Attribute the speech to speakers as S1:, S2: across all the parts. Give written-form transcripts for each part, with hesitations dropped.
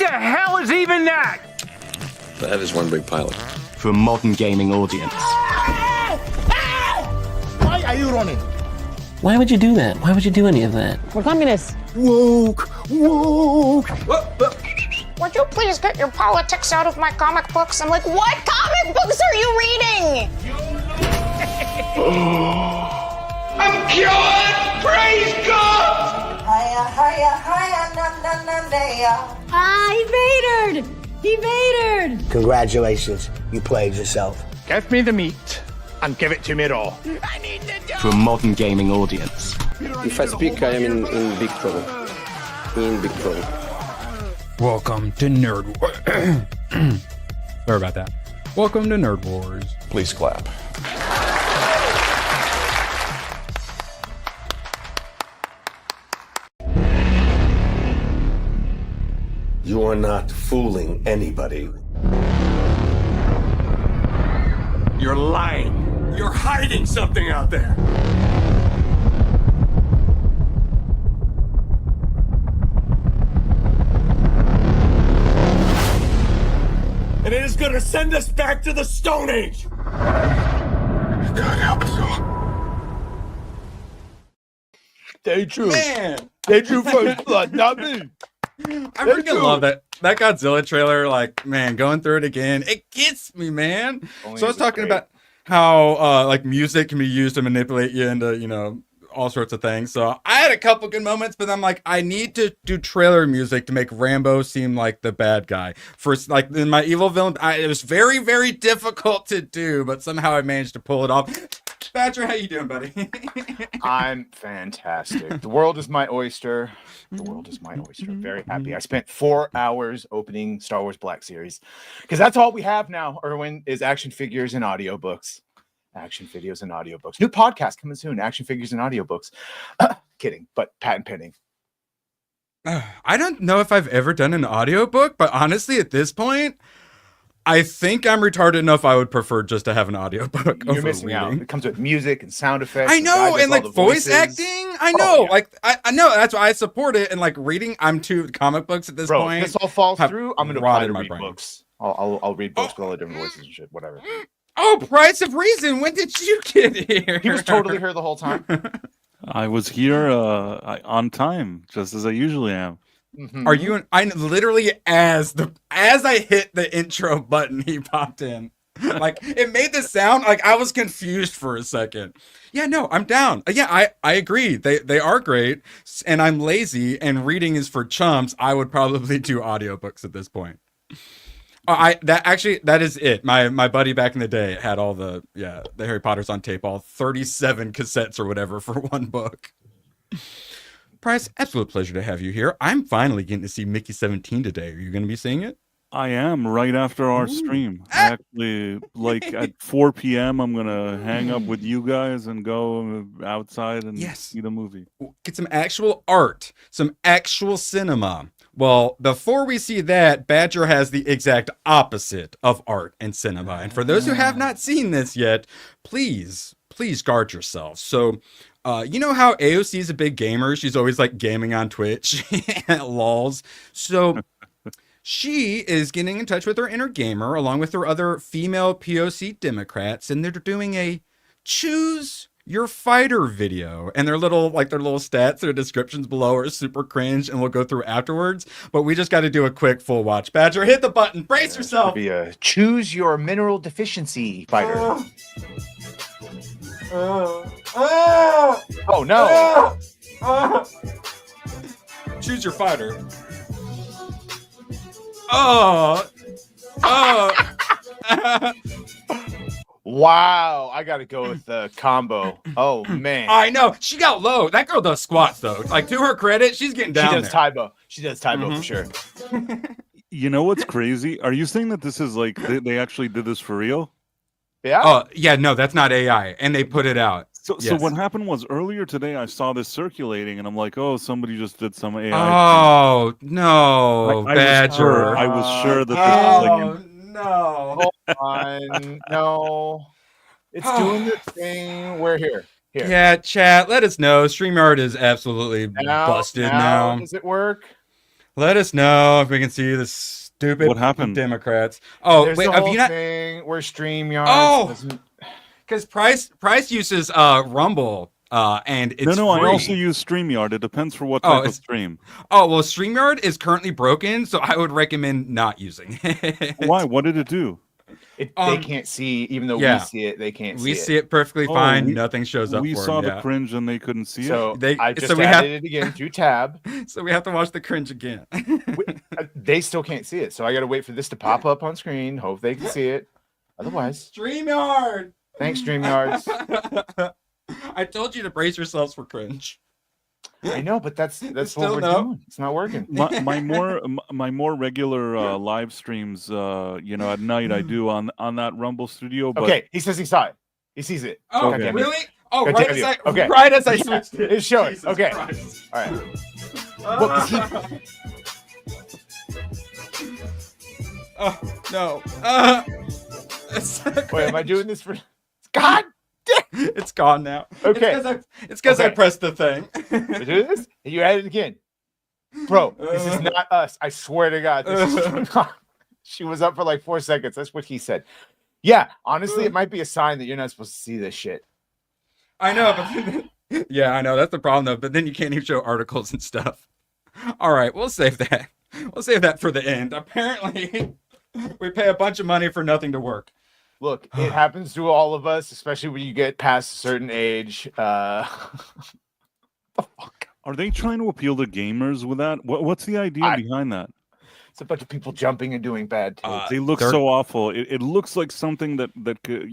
S1: the hell is even that?
S2: That is one big pilot.
S3: For a modern gaming audience.
S4: Why are you running?
S5: Why would you do that? Why would you do any of that?
S6: We're communists.
S4: Woke.
S7: Would you please get your politics out of my comic books? I'm like, what comic books are you reading?
S1: I'm cured! Praise God!
S6: He vatored!
S4: Congratulations, you played yourself.
S1: Give me the meat and give it to me raw.
S3: For a modern gaming audience.
S2: If I speak, I am in big trouble. In big trouble.
S8: Welcome to Nerd Wars. Sorry about that. Welcome to Nerd Wars.
S2: Please clap.
S9: You are not fooling anybody.
S10: You're lying. You're hiding something out there. And it is going to send us back to the Stone Age.
S9: God help us all.
S1: Stay true.
S8: Man,
S1: Stay true first blood, not me.
S8: I freaking love that Godzilla trailer. Like, man, going through it again, it gets me, man. So I was talking about how like music can be used to manipulate you into, you know, all sorts of things. So I had a couple good moments, but I'm like, I need to do trailer music to make Rambo seem like the bad guy. For like in my evil villain, it was very, very difficult to do, but somehow I managed to pull it off. Badger, how you doing, buddy?
S11: I'm fantastic. The world is my oyster. The world is my oyster. Very happy. I spent 4 hours opening Star Wars Black Series because that's all we have now, Erwin, is action figures and audiobooks. Action videos and audiobooks. New podcast coming soon. Action figures and audiobooks. Kidding, but patent pending.
S8: I don't know if I've ever done an audiobook, but honestly, at this point, I think I'm retarded enough I would prefer just to have an audiobook.
S11: You're missing out. It comes with music and sound effects.
S8: I know, and like voice acting. I know,
S11: yeah.
S8: like I know that's why I support it. And like reading, I'm too comic books at this point.
S11: If this all falls through, I'm gonna try to read
S8: brain.
S11: books. I'll read books with all the different voices and shit. Whatever.
S8: Oh, Price of Reason. When did you get here?
S11: He was totally here the whole time.
S12: I was here on time, just as I usually am.
S8: Are you? I literally as I hit the intro button, he popped in. Like it made the sound like I was confused for a second. Yeah, no, I'm down. Yeah, I agree. They are great, and I'm lazy, and reading is for chumps. I would probably do audiobooks at this point. That is it. My buddy back in the day had all the Harry Potters on tape, all 37 cassettes or whatever for one book. Price, absolute pleasure to have you here. I'm finally getting to see Mickey 17 today. Are you going to be seeing it?
S12: I am right after our stream. Actually, like at 4 p.m., I'm going to hang up with you guys and go outside and see the movie.
S8: Get some actual art, some actual cinema. Well, before we see that, Badger has the exact opposite of art and cinema. And for those who have not seen this yet, please guard yourself. So, you know how AOC is a big gamer? She's always like gaming on Twitch at LOLs. So she is getting in touch with her inner gamer along with her other female POC Democrats, and they're doing a choose your fighter video, and their little stats, their descriptions below are super cringe, and we'll go through afterwards. But we just got to do a quick full watch. Badger, hit the button, brace yourself.
S11: Be a choose your mineral deficiency fighter. Oh no!
S8: Choose your fighter.
S11: Wow, I gotta go with the combo. Oh man,
S8: I know she got low. That girl does squats though. Like to her credit, she's getting down.
S11: She does Taibo. She does Taibo for sure.
S12: You know what's crazy? Are you saying that this is like they actually did this for real?
S11: Yeah.
S8: Oh yeah, no, that's not AI, and they put it out.
S12: So what happened was earlier today I saw this circulating, and I'm like, oh, somebody just did some AI.
S8: Oh no, Badger!
S12: I was sure that this was like.
S8: No.
S11: Hold on. No. It's doing the thing. We're here.
S8: Yeah, chat, let us know. StreamYard is absolutely busted now.
S11: Does it work?
S8: Let us know if we can see the stupid
S12: What happened?
S8: Democrats. Oh,
S11: There's
S8: wait,
S11: the
S8: have
S11: whole
S8: you not?
S11: thing where StreamYard.
S8: Oh, because Price uses Rumble, and it's
S12: No, I
S8: free.
S12: also use StreamYard. It depends for what type of stream.
S8: Oh, well, StreamYard is currently broken, so I would recommend not using it.
S12: Why? What did it do?
S11: They can't see, even though we see it, they can't see it.
S8: We see it perfectly fine. Nothing shows up
S12: We
S8: for
S12: saw
S8: them,
S12: the cringe and they couldn't see
S11: So
S12: it.
S11: I just added it again through tab.
S8: So we have to watch the cringe again.
S11: They still can't see it, so I got to wait for this to pop up on screen. Hope they can see it. Otherwise,
S8: StreamYard.
S11: Thanks, StreamYards.
S8: I told you to brace yourselves for cringe.
S11: I know, but that's what we're doing. It's not working.
S12: My more regular live streams, at night I do on that Rumble Studio. But
S11: Okay, he says he saw it. He sees it.
S8: Oh,
S12: Okay.
S8: really? Oh,
S11: God
S8: right
S11: damn
S8: as,
S11: you.
S8: I,
S11: Okay.
S8: right as I
S11: Yeah,
S8: switched it.
S11: it's showing.
S8: Jesus
S11: Okay.
S8: Christ.
S11: All right. Well, 'cause
S8: Oh, no.
S11: Wait, am I doing this for... God damn!
S8: It's gone now.
S11: Okay.
S8: It's because I pressed the thing.
S11: We do this, and you add it again. Bro, this is not us. I swear to God. This is She was up for like 4 seconds. That's what he said. Yeah, honestly, it might be a sign that you're not supposed to see this shit.
S8: I know, but yeah, I know. That's the problem, though. But then you can't even show articles and stuff. All right, we'll save that. We'll save that for the end. Apparently, we pay a bunch of money for nothing to work.
S11: Look, it happens to all of us, especially when you get past a certain age.
S12: Are they trying to appeal to gamers with that? What's the idea behind that?
S11: It's a bunch of people jumping and doing bad takes.
S12: They look so awful. It looks like something that could,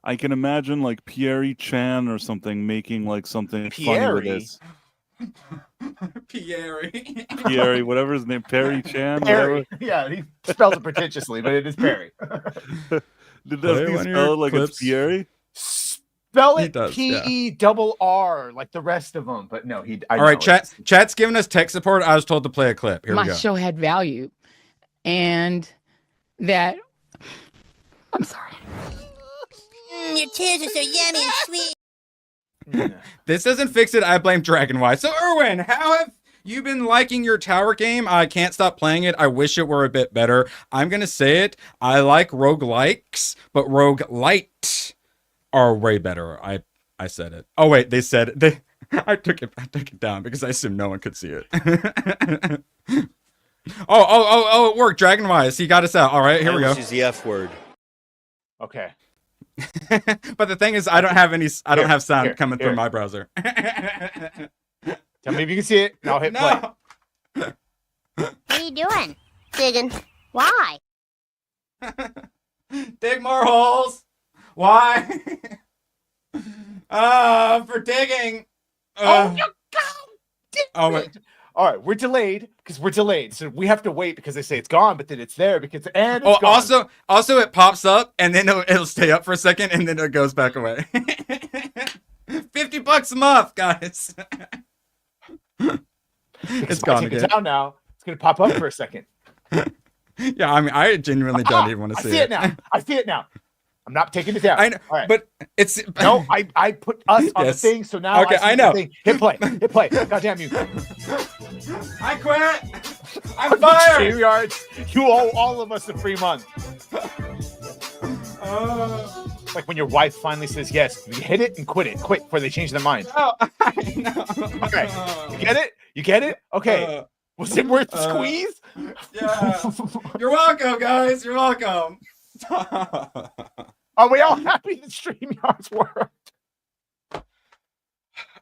S12: I can imagine like Pierre Chan or something making like something funny with this. Pierre, whatever his name, Perry Chan.
S11: Perry. Yeah, he spells it pretentiously, but it is Perry.
S12: Does he spell it like it's Pierre?
S11: Spell it P-E-double-R like the rest of them, but no,
S8: All right, chat's giving us tech support. I was told to play a clip. Here we
S6: My
S8: go.
S6: show had value, and that I'm sorry.
S13: Your tears are so yummy and sweet.
S8: This doesn't fix it. I blame DragonY. So, Erwin, how have you been liking your tower game? I can't stop playing it. I wish it were a bit better. I'm going to say it. I like roguelikes, but roguelite are way better. I said it. Oh, wait, they said it. I took it down because I assumed no one could see it. Oh, it worked. DragonY. He got us out. All right, here we go.
S14: Use the F word.
S11: Okay.
S8: But the thing is, I don't have sound coming through my browser.
S11: Tell me if you can see it, and I'll hit play.
S13: What are you doing? Digging. Why?
S8: Dig more holes. Why? For digging.
S11: Oh, you
S8: Oh, wait.
S11: All right, we're delayed because we're delayed, so we have to wait because they say it's gone, but then it's there because and it's gone.
S8: Also it pops up and then it'll stay up for a second and then it goes back away. $50 a month, guys. It's gone
S11: Take
S8: again.
S11: it down now. It's gonna pop up for a second.
S8: Yeah, I mean, I genuinely don't even want to see it.
S11: I see it now. I'm not taking it down.
S8: I know,
S11: all right.
S8: but it's
S11: no. I put us on the thing, so now
S8: okay,
S11: I
S8: know.
S11: Hit play. Hit play. God damn you!
S8: I quit. I'm fired.
S11: StreamYards, you owe all of us a free month. Like when your wife finally says yes, you hit it and quit it. Quit before they change their mind.
S8: Oh, I know.
S11: Okay, you get it? You get it? Okay. Was it worth the squeeze?
S8: Yeah. You're welcome, guys. You're welcome.
S11: Are we all happy that StreamYards worked?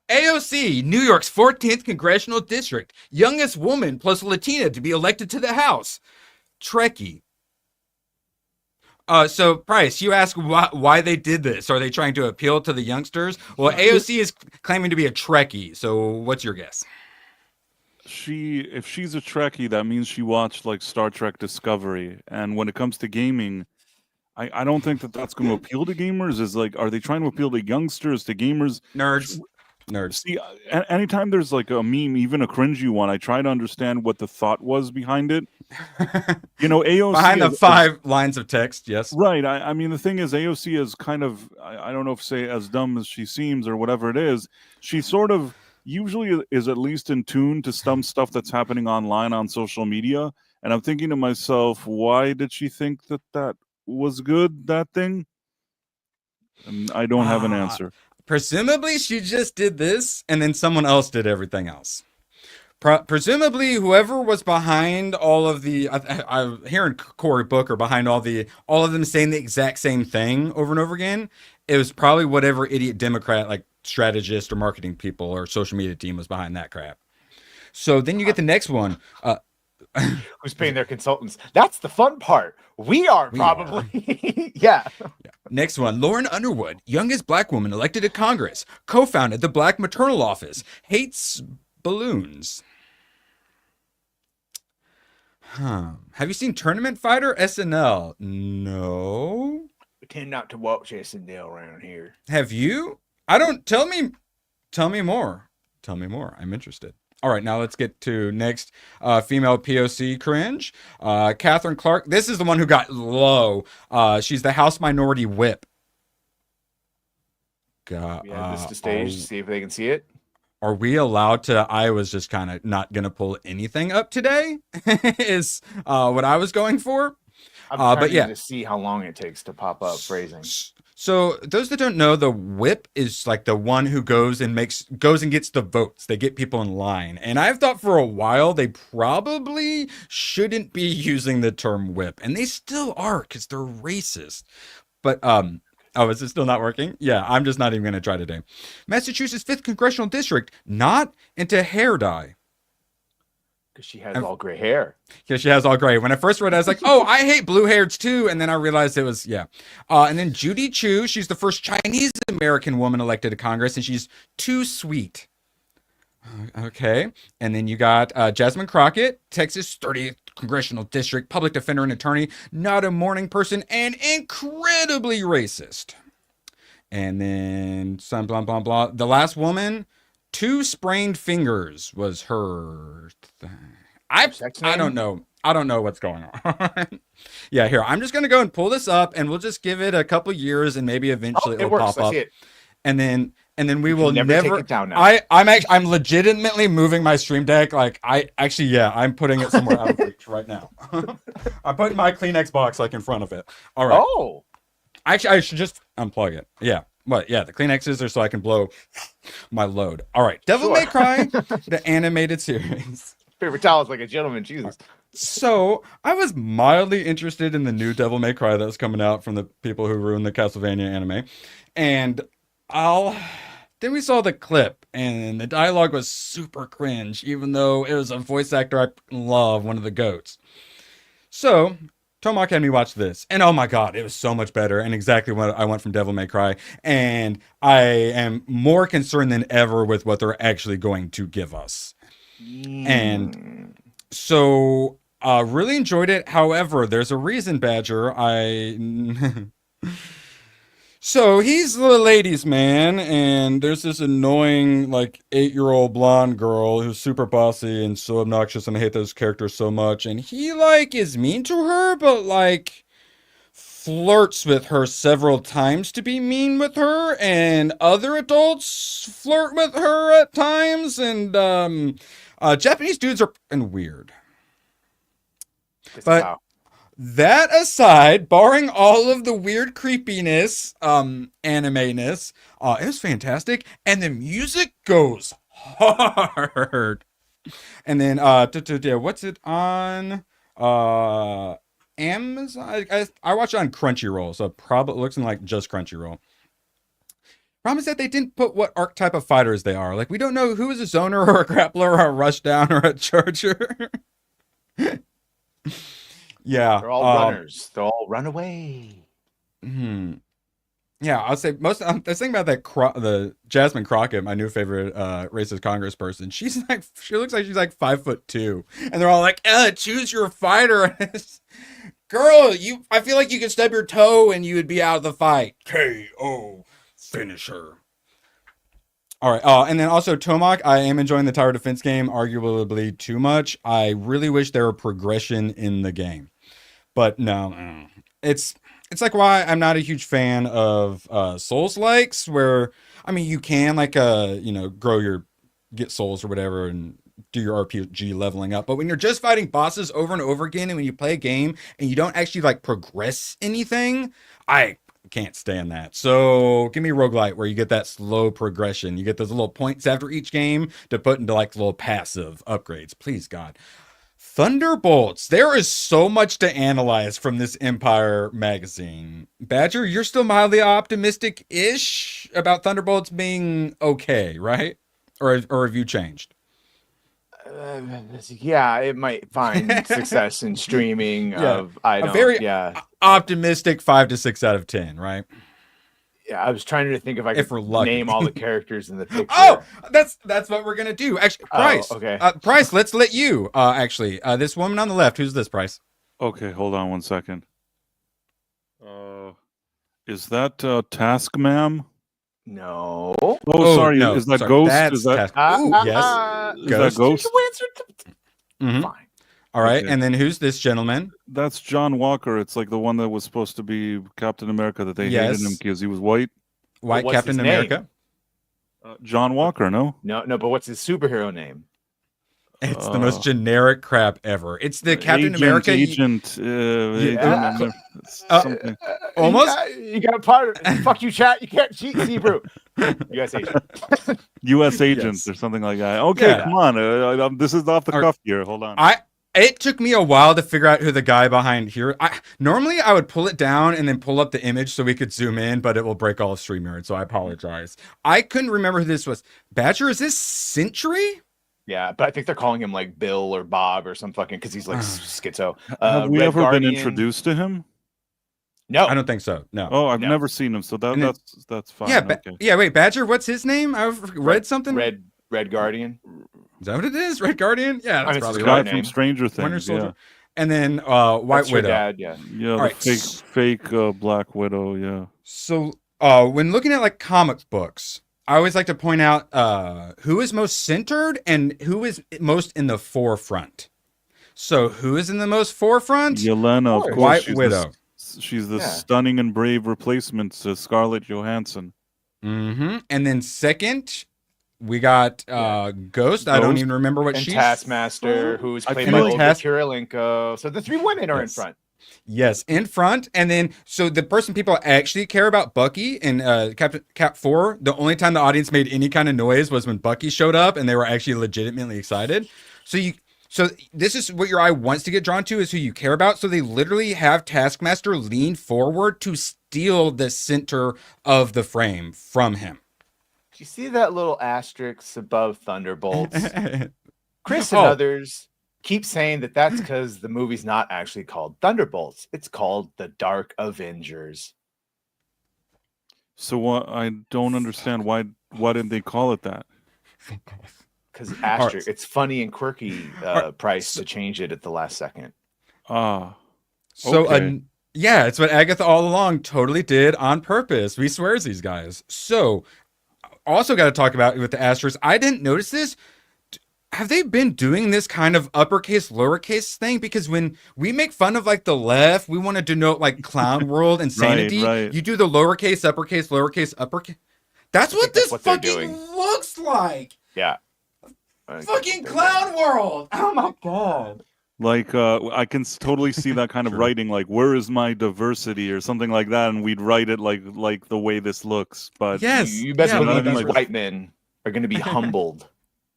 S8: AOC, New York's 14th congressional district, youngest woman plus Latina to be elected to the House. Trekkie. So Price, you ask why they did this. Are they trying to appeal to the youngsters? Well, AOC is claiming to be a Trekkie. So what's your guess?
S12: If she's a Trekkie, that means she watched like Star Trek Discovery. And when it comes to gaming, I don't think that's going to appeal to gamers. Is like, are they trying to appeal to youngsters, to gamers?
S8: Nerds.
S12: See, anytime there's like a meme, even a cringy one, I try to understand what the thought was behind it. AOC
S8: behind the 5 lines of text, yes.
S12: Right. I mean, the thing is, AOC is kind of, I don't know if say as dumb as she seems or whatever it is. She sort of usually is at least in tune to some stuff that's happening online on social media. And I'm thinking to myself, why did she think that that was good, that thing? And I don't have an answer.
S8: Presumably, she just did this, and then someone else did everything else. Presumably, whoever was behind all of the, I'm hearing Cory Booker behind all of them saying the exact same thing over and over again. It was probably whatever idiot Democrat, like strategist or marketing people or social media team was behind that crap. So then you get the next one.
S11: Who's paying their consultants? That's the fun part. We are probably. Yeah.
S8: Next one, Lauren Underwood, youngest black woman elected to Congress, co-founded the Black Maternal Office, hates balloons. Have you seen Tournament Fighter SNL? No.
S11: We tend not to watch SNL around here.
S8: Have you? I don't. Tell me more. Tell me more. I'm interested. All right, now let's get to next female POC cringe. Catherine Clark. This is the one who got low. She's the House Minority Whip.
S11: We have this to stage to see if they can see it.
S8: Are we allowed to? I was just kind of not going to pull anything up today is what I was going for.
S11: I'm trying to see how long it takes to pop up phrasing.
S8: So those that don't know, the whip is like the one who goes and gets the votes. They get people in line. And I've thought for a while they probably shouldn't be using the term whip. And they still are because they're racist. But oh, is it still not working? Yeah, I'm just not even going to try today. Massachusetts 5th Congressional District, not into hair dye.
S11: Because she has all gray hair.
S8: Yeah, she has all gray. When I first read it, I was like, oh, I hate blue-hairs too. And then I realized it was, yeah. And then Judy Chu, she's the first Chinese-American woman elected to Congress, and she's too sweet. Okay. And then you got Jasmine Crockett, Texas 30th Congressional District, public defender and attorney, not a morning person, and incredibly racist. And then some blah, blah, blah. The last woman, 2 sprained fingers was her thing. I don't know. I don't know what's going on. Yeah, here. I'm just going to go and pull this up, and we'll just give it a couple years, and maybe eventually it'll pop up. And then we will never take it down now. I'm legitimately moving my Stream Deck. Like I'm putting it somewhere out of reach right now. I'm putting my Kleenex box like in front of it. All right.
S11: Oh.
S8: Actually, I should just unplug it. Yeah. But yeah, the Kleenexes are so I can blow my load. All right. Devil May Cry, the animated series.
S11: Paper towels like a gentleman, Jesus.
S8: So I was mildly interested in the new Devil May Cry that was coming out from the people who ruined the Castlevania anime. And then we saw the clip, and the dialogue was super cringe, even though it was a voice actor I love, one of the goats. So Tomak had me watch this, and oh my god, it was so much better, and exactly what I want from Devil May Cry. And I am more concerned than ever with what they're actually going to give us. And so really enjoyed it. However, there's a reason, Badger. So he's the ladies' man, and there's this annoying, like, 8-year-old blonde girl who's super bossy and so obnoxious, and I hate those characters so much. And he, like, is mean to her, but, like, flirts with her several times to be mean with her, and other adults flirt with her at times, and Japanese dudes are weird. But that aside, barring all of the weird creepiness, anime-ness, it was fantastic. And the music goes hard. And then, what's it on? Amazon? I watch it on Crunchyroll, so probably looks like just Crunchyroll. Problem is that they didn't put what archetype of fighters they are. Like, we don't know who is a zoner or a grappler or a rushdown or a charger. Yeah,
S11: they're all runners. They'll all run away.
S8: Yeah, I'll say most. I was thinking about that. The Jasmine Crockett, my new favorite racist congressperson. She looks like she's like 5'2", and they're all like, choose your fighter." Girl, I feel like you could stub your toe and you would be out of the fight. KO, finisher. All right, and then also Tomak, I am enjoying the tower defense game, arguably too much. I really wish there were progression in the game. But no, it's like why I'm not a huge fan of Souls-likes, where, I mean, you can, like, grow your get souls or whatever and do your RPG leveling up. But when you're just fighting bosses over and over again, and when you play a game and you don't actually like progress anything, I can't stand that. So give me roguelite where you get that slow progression. You get those little points after each game to put into like little passive upgrades. Please, God. Thunderbolts. There is so much to analyze from this Empire magazine. Badger, you're still mildly optimistic-ish about Thunderbolts being okay, right? Or have you changed?
S11: Yeah, it might find success in streaming.
S8: Optimistic 5 to 6 out of 10, right?
S11: Yeah, I was trying to think if I could name all the characters in the picture.
S8: Oh, that's what we're gonna do. Actually, Price.
S11: Okay.
S8: Price, let's let you. This woman on the left. Who's this, Price?
S12: Okay, hold on one second. Is that Task Ma'am?
S11: No.
S12: Oh, sorry.
S8: No.
S12: Is that
S8: Sorry,
S12: Ghost?
S8: That's
S12: Is that
S8: yes?
S12: Is that Ghost?
S8: Mhm.
S11: Fine.
S8: All right,
S12: Okay.
S8: and then who's this gentleman?
S12: That's John Walker. It's like the one that was supposed to be Captain America that they hated him
S8: Yes.
S12: because he was white.
S8: White
S11: what's
S8: Captain
S11: his name?
S8: America.
S12: John Walker, no?
S11: No, but what's his superhero name?
S8: It's the most generic crap ever. It's the Captain America.
S12: Agent. Something.
S8: Almost.
S11: You got part of fuck you, chat. You can't cheat, Hebrew. U.S. agent.
S12: U.S. agent
S8: Yes.
S12: or something like that. Okay,
S8: Yeah.
S12: come on. This is off the cuff here. Hold on.
S8: It took me a while to figure out who the guy behind here. Normally I would pull it down and then pull up the image so we could zoom in, but it will break all of StreamYard, so I apologize. I couldn't remember who this was. Badger, is this Sentry?
S11: Yeah, but I think they're calling him like Bill or Bob or some fucking because he's like schizo.
S12: Have we
S11: Red
S12: ever
S11: Guardian.
S12: been introduced to him?
S11: No,
S8: I don't think so. No.
S12: Oh, I've never seen him, so that's fine.
S8: Yeah,
S12: okay.
S8: Wait, Badger, what's his name? I've read something.
S11: Red Guardian.
S8: Is that what it is? Red Guardian? Yeah, that's probably
S12: the guy
S8: right.
S12: from Stranger
S8: Winter
S12: Things.
S8: Soldier.
S12: Yeah,
S8: And then White
S11: That's your
S8: Widow.
S11: dad, yeah.
S12: yeah,
S8: All
S12: the
S8: right.
S12: fake Black Widow. Yeah.
S8: So when looking at like comic books, I always like to point out who is most centered and who is most in the forefront. So who is in the most forefront?
S12: Yelena, of course.
S8: White
S12: she's
S8: Widow.
S12: She's the stunning and brave replacement to Scarlett Johansson.
S8: Mm-hmm. And then second, we got Ghost. I don't even remember what
S11: and
S8: she's.
S11: Taskmaster, who's played by
S8: feel
S11: Olga
S8: like
S11: Kurylenko. So the three women are in front.
S8: Yes, in front. And then, so the person people actually care about, Bucky and Cap 4, the only time the audience made any kind of noise was when Bucky showed up and they were actually legitimately excited. So this is what your eye wants to get drawn to, is who you care about. So they literally have Taskmaster lean forward to steal the center of the frame from him.
S11: Do you see that little asterisk above Thunderbolts? Chris and others keep saying that that's because the movie's not actually called Thunderbolts. It's called The Dark Avengers.
S12: So what? I don't understand why didn't they call it that?
S11: Because asterisk, it's funny and quirky price to change it at the last second.
S12: Ah.
S8: So
S12: okay.
S8: yeah, it's what Agatha all along totally did on purpose. We swears these guys. So also got to talk about with the asterisks. I didn't notice this. Have they been doing this kind of uppercase, lowercase thing? Because when we make fun of like the left, we want to denote like clown world insanity.
S12: Right.
S8: You do the lowercase, uppercase, lowercase, uppercase. That's what this fucking looks like.
S11: Yeah.
S8: Fucking clown world. Oh my God.
S12: Like I can totally see that kind of writing, like "Where is my diversity?" or something like that, and we'd write it like the way this looks. But
S8: yes,
S11: you best believe these
S12: like,
S11: white men are going to be humbled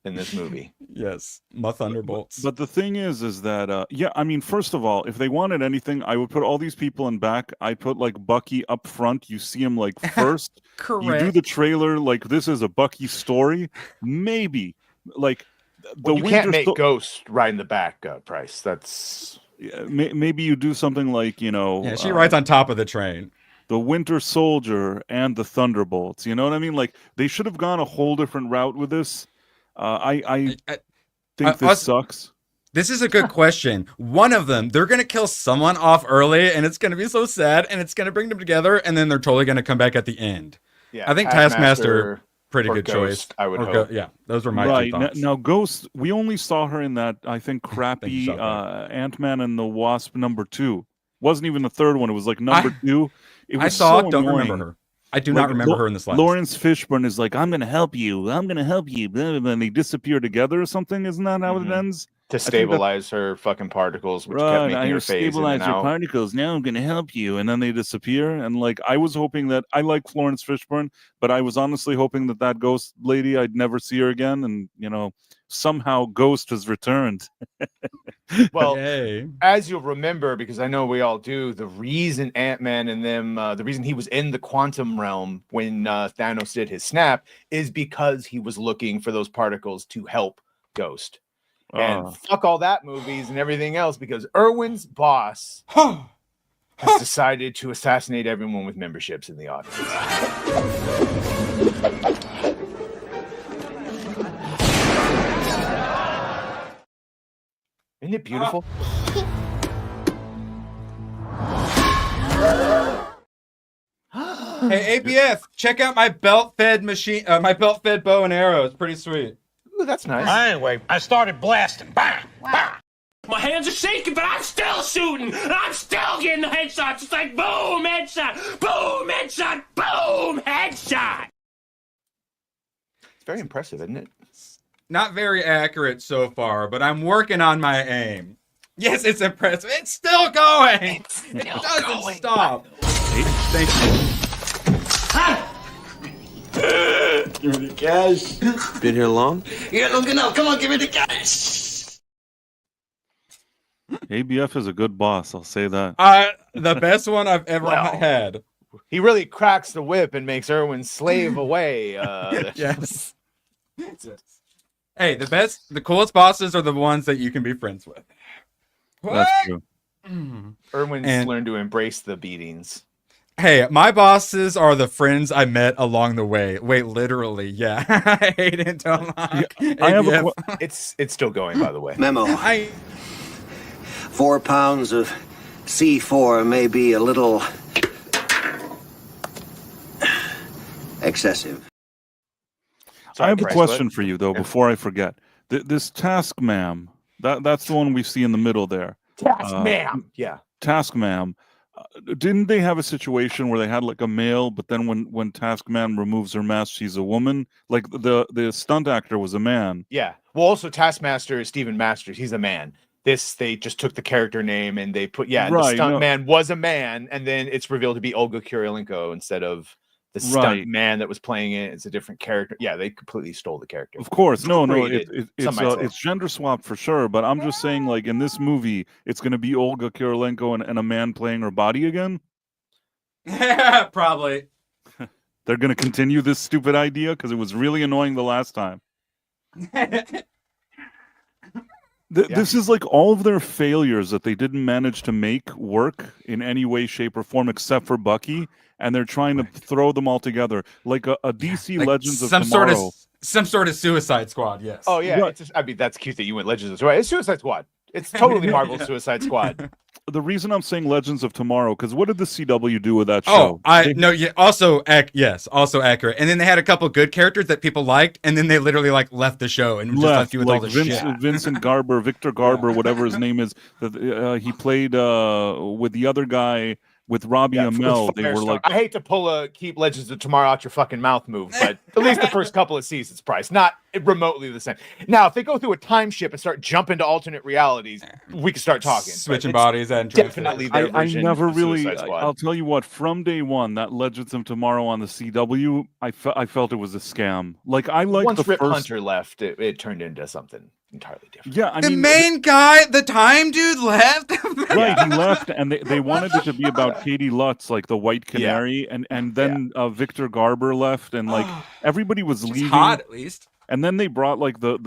S11: in this movie.
S8: Yes, my Thunderbolts.
S12: But the thing is that yeah, I mean, first of all, if they wanted anything, I would put all these people in back. I put like Bucky up front. You see him like first.
S8: Correct.
S12: You do the trailer like this is a Bucky story. Maybe like.
S11: You can't make Ghost right in the back, Price. That's
S12: maybe you do something like
S8: Yeah, she rides on top of the train.
S12: The Winter Soldier and the Thunderbolts. You know what I mean? Like they should have gone a whole different route with this. I think this sucks.
S8: This is a good question. One of them, they're gonna kill someone off early, and it's gonna be so sad, and it's gonna bring them together, and then they're totally gonna come back at the end.
S11: Yeah,
S8: I think Taskmaster. Pretty good
S11: Ghost,
S8: choice.
S11: I would hope.
S8: Yeah, those were my two thoughts.
S12: Now, Ghost, we only saw her in that, I think, crappy Ant-Man and the Wasp #2. Wasn't even the third one. It was like number 2. It was
S8: I saw.
S12: so
S8: Don't
S12: annoying.
S8: remember her. I do not remember her in this last.
S12: Lawrence Fishburne is like, I'm going to help you. I'm going to help you. Blah, blah, blah, and they disappear together or something. Isn't that how it ends?
S11: To stabilize her fucking particles, which kept
S12: Right,
S11: making
S12: I
S11: her phase in
S12: stabilize
S11: and
S12: your
S11: out.
S12: particles. Now I'm going to help you. And then they disappear. And like, I was hoping that I like Florence Fishburne, but I was honestly hoping that that ghost lady, I'd never see her again. And, you know, somehow Ghost has returned.
S11: Well,
S8: Yay.
S11: as you'll remember, because I know we all do, the reason Ant-Man and them, the reason he was in the quantum realm when Thanos did his snap is because he was looking for those particles to help Ghost. And fuck all that movies and everything else, because Irwin's boss has decided to assassinate everyone with memberships in the audience. Isn't it beautiful?
S8: Hey, APF, check out my belt-fed machine, my belt-fed bow and arrow. It's pretty sweet.
S11: Ooh, that's nice.
S1: Anyway, I started blasting. Bang! Bang!
S10: My hands are shaking, but I'm still shooting. And I'm still getting the headshots. It's like boom, headshot, boom, headshot, boom, headshot.
S11: It's very impressive, isn't it?
S8: Not very accurate so far, but I'm working on my aim. Yes, it's impressive. It's still going. It doesn't stop. Thank you.
S4: Give me the cash.
S2: Been here long?
S4: Yeah, look enough. Come on, give me the cash.
S12: ABF is a good boss. I'll say that.
S8: The best one I've ever had.
S11: He really cracks the whip and makes Irwin slave away.
S8: Yes. Hey, the coolest bosses are the ones that you can be friends with.
S12: That's true.
S11: Irwin's learned to embrace the beatings.
S8: Hey, my bosses are the friends I met along the way. Wait, literally, yeah. I hate it. Don't lock.
S12: I have
S11: It's still going, by the way.
S4: Memo. 4 pounds of C4 may be a little excessive.
S12: I have a question for you, though, before I forget. This Task Ma'am, that's the one we see in the middle there.
S11: Task Ma'am. Yeah.
S12: Task Ma'am. Didn't they have a situation where they had like a male, but then when Task Ma'am removes her mask, she's a woman? Like the stunt actor was a man.
S11: Yeah. Well, also Taskmaster is Stephen Masters. He's a man. They just took the character name and they put, the stunt man was a man, and then it's revealed to be Olga Kurylenko instead of the stunt man that was playing it. It's a different character. Yeah, they completely stole the character.
S12: Of course. No, it's gender swap for sure, but I'm just saying, like, in this movie, it's going to be Olga Kurylenko and a man playing her body again?
S8: Probably.
S12: They're going to continue this stupid idea because it was really annoying the last time. This is like all of their failures that they didn't manage to make work in any way, shape, or form except for Bucky, and they're trying to throw them all together like a DC like Legends of Tomorrow.
S8: Some sort of Suicide Squad, yes.
S11: Oh yeah, right. That's cute that you went Legends of Tomorrow. It's Suicide Squad. It's totally Marvel Suicide Squad.
S12: The reason I'm saying Legends of Tomorrow, because what did the CW do with that show?
S8: Also accurate. And then they had a couple good characters that people liked, and then they literally like left the show and just left you with all the shit.
S12: Vincent Garber, Victor Garber, whatever his name is, he played with the other guy. With Robbie Amell, they were like,
S11: I hate to keep Legends of Tomorrow out your fucking mouth move, but at least the first couple of seasons, Price, not remotely the same. Now, if they go through a time ship and start jumping to alternate realities, we can start talking.
S8: Switching bodies and
S11: definitely their version.
S12: I never really. I'll tell you what. From day one, that Legends of Tomorrow on the CW, I felt it was a scam. Like I like
S11: once
S12: the
S11: Rip
S12: first.
S11: Hunter left, it turned into something entirely different.
S12: Yeah, I
S8: the
S12: mean,
S8: main guy, the time dude left.
S12: Right, he left, and they wanted it to be about Katie Lutz, like the White Canary, and then Victor Garber left, and like everybody was leaving.
S8: Hot, at least.
S12: And then they brought like the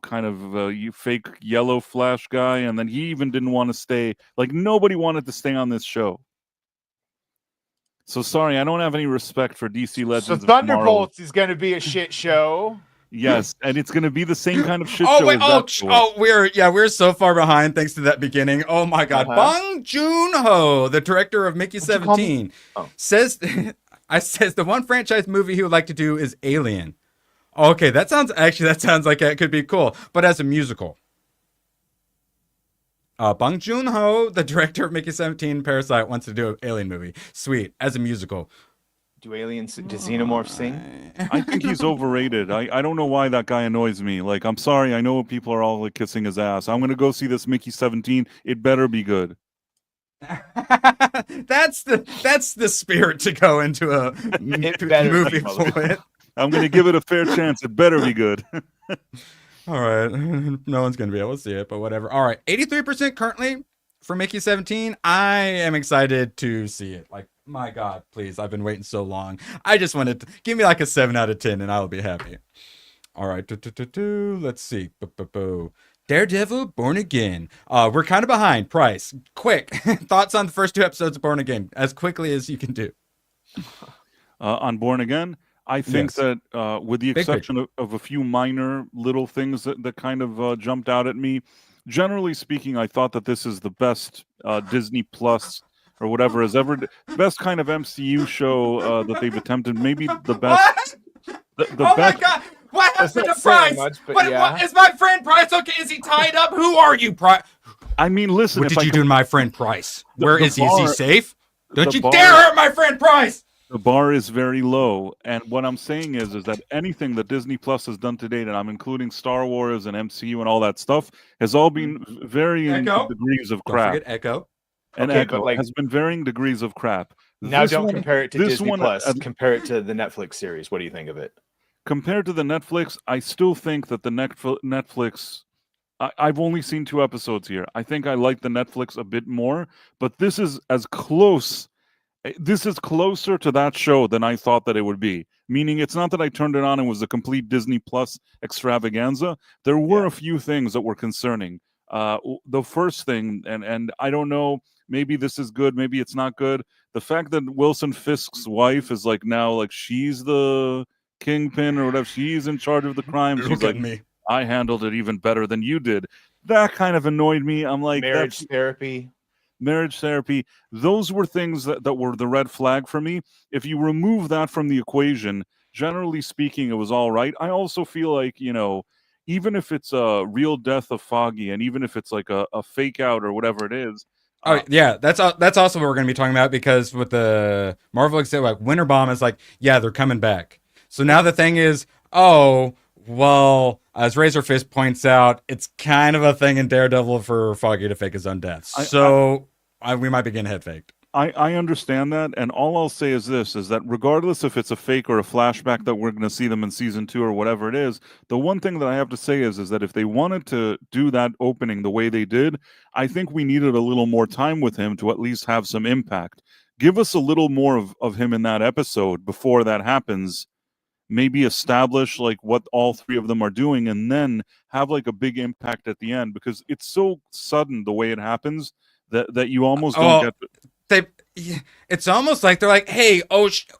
S12: kind of fake yellow Flash guy, and then he even didn't want to stay. Like nobody wanted to stay on this show. So sorry, I don't have any respect for DC Legends.
S11: So
S12: of Tomorrow.
S11: Thunderbolts is going to be a shit show.
S12: Yes, and it's going to be the same kind of shit show.
S8: We're so far behind thanks to that beginning. Oh my god. Bong Joon-ho, the director of Mickey 17, says the one franchise movie he would like to do is Alien. Okay, that sounds like it could be cool, but as a musical. Bong Joon-ho, the director of Mickey 17 Parasite, wants to do an alien movie. Sweet. As a musical.
S11: Do xenomorphs sing?
S12: I think he's overrated. I don't know why that guy annoys me. Like, I'm sorry, I know people are all like kissing his ass. I'm gonna go see this Mickey 17. It better be good.
S8: That's the spirit to go into a movie for it.
S12: I'm gonna give it a fair chance. It better be good.
S8: All right. No one's going to be able to see it, but whatever. All right. 83% currently for Mickey 17. I am excited to see it. Like, my God, please. I've been waiting so long. I just wanted to give me like a 7 out of 10 and I'll be happy. All right. Let's see. Daredevil, Born Again. We're kind of behind. Price. Quick. Thoughts on the first 2 episodes of Born Again as quickly as you can do.
S12: On Born Again? I think that with the exception of a few minor little things that kind of jumped out at me, generally speaking, I thought that this is the best Disney Plus or whatever has ever, best kind of MCU show that they've attempted. Maybe the best. The
S8: oh
S12: best.
S8: My God! What happened to Price? What, is my friend Price okay? Is he tied up? Who are you, Price?
S12: I mean, listen.
S8: What did you do to my friend Price? Where is he? Is he safe? Don't you
S12: bar,
S8: dare hurt my friend Price!
S12: The bar is very low, and what I'm saying is that anything that Disney Plus has done to date, and I'm including Star Wars and MCU and all that stuff, has all been varying degrees of crap.
S8: Don't forget Echo.
S12: And
S11: okay,
S12: Echo has been varying degrees of crap.
S11: Now don't compare it to Disney Plus. Compare it to the Netflix series. What do you think of it?
S12: Compared to the Netflix, I still think that the Netflix... I've only seen 2 episodes here. I think I like the Netflix a bit more, but this is as close... This is closer to that show than I thought that it would be. Meaning, it's not that I turned it on and was a complete Disney Plus extravaganza. There were a few things that were concerning. The first thing, and I don't know, maybe this is good, maybe it's not good. The fact that Wilson Fisk's wife is like now like she's the kingpin or whatever. She's in charge of the crime. She's like, I handled it even better than you did. That kind of annoyed me. I'm like,
S11: marriage therapy,
S12: those were things that were the red flag for me. If you remove that from the equation, generally speaking, it was all right. I also feel like, you know, even if it's a real death of Froggy, and even if it's like a fake out or whatever it is.
S8: Oh yeah, that's also what we're going to be talking about, because with the Marvel exhibit, like Winter Bomb is like, yeah, they're coming back. So now the thing is, oh, well, as Razorfist points out, it's kind of a thing in Daredevil for Froggy to fake his own death. So we might be getting head faked.
S12: I understand that, and all I'll say is this, is that regardless if it's a fake or a flashback that we're going to see them in season 2 or whatever it is, the one thing that I have to say is that if they wanted to do that opening the way they did, I think we needed a little more time with him to at least have some impact. Give us a little more of him in that episode before that happens. Maybe establish like what all 3 of them are doing, and then have like a big impact at the end, because it's so sudden the way it happens that you almost don't get...
S8: It's almost like they're like, hey,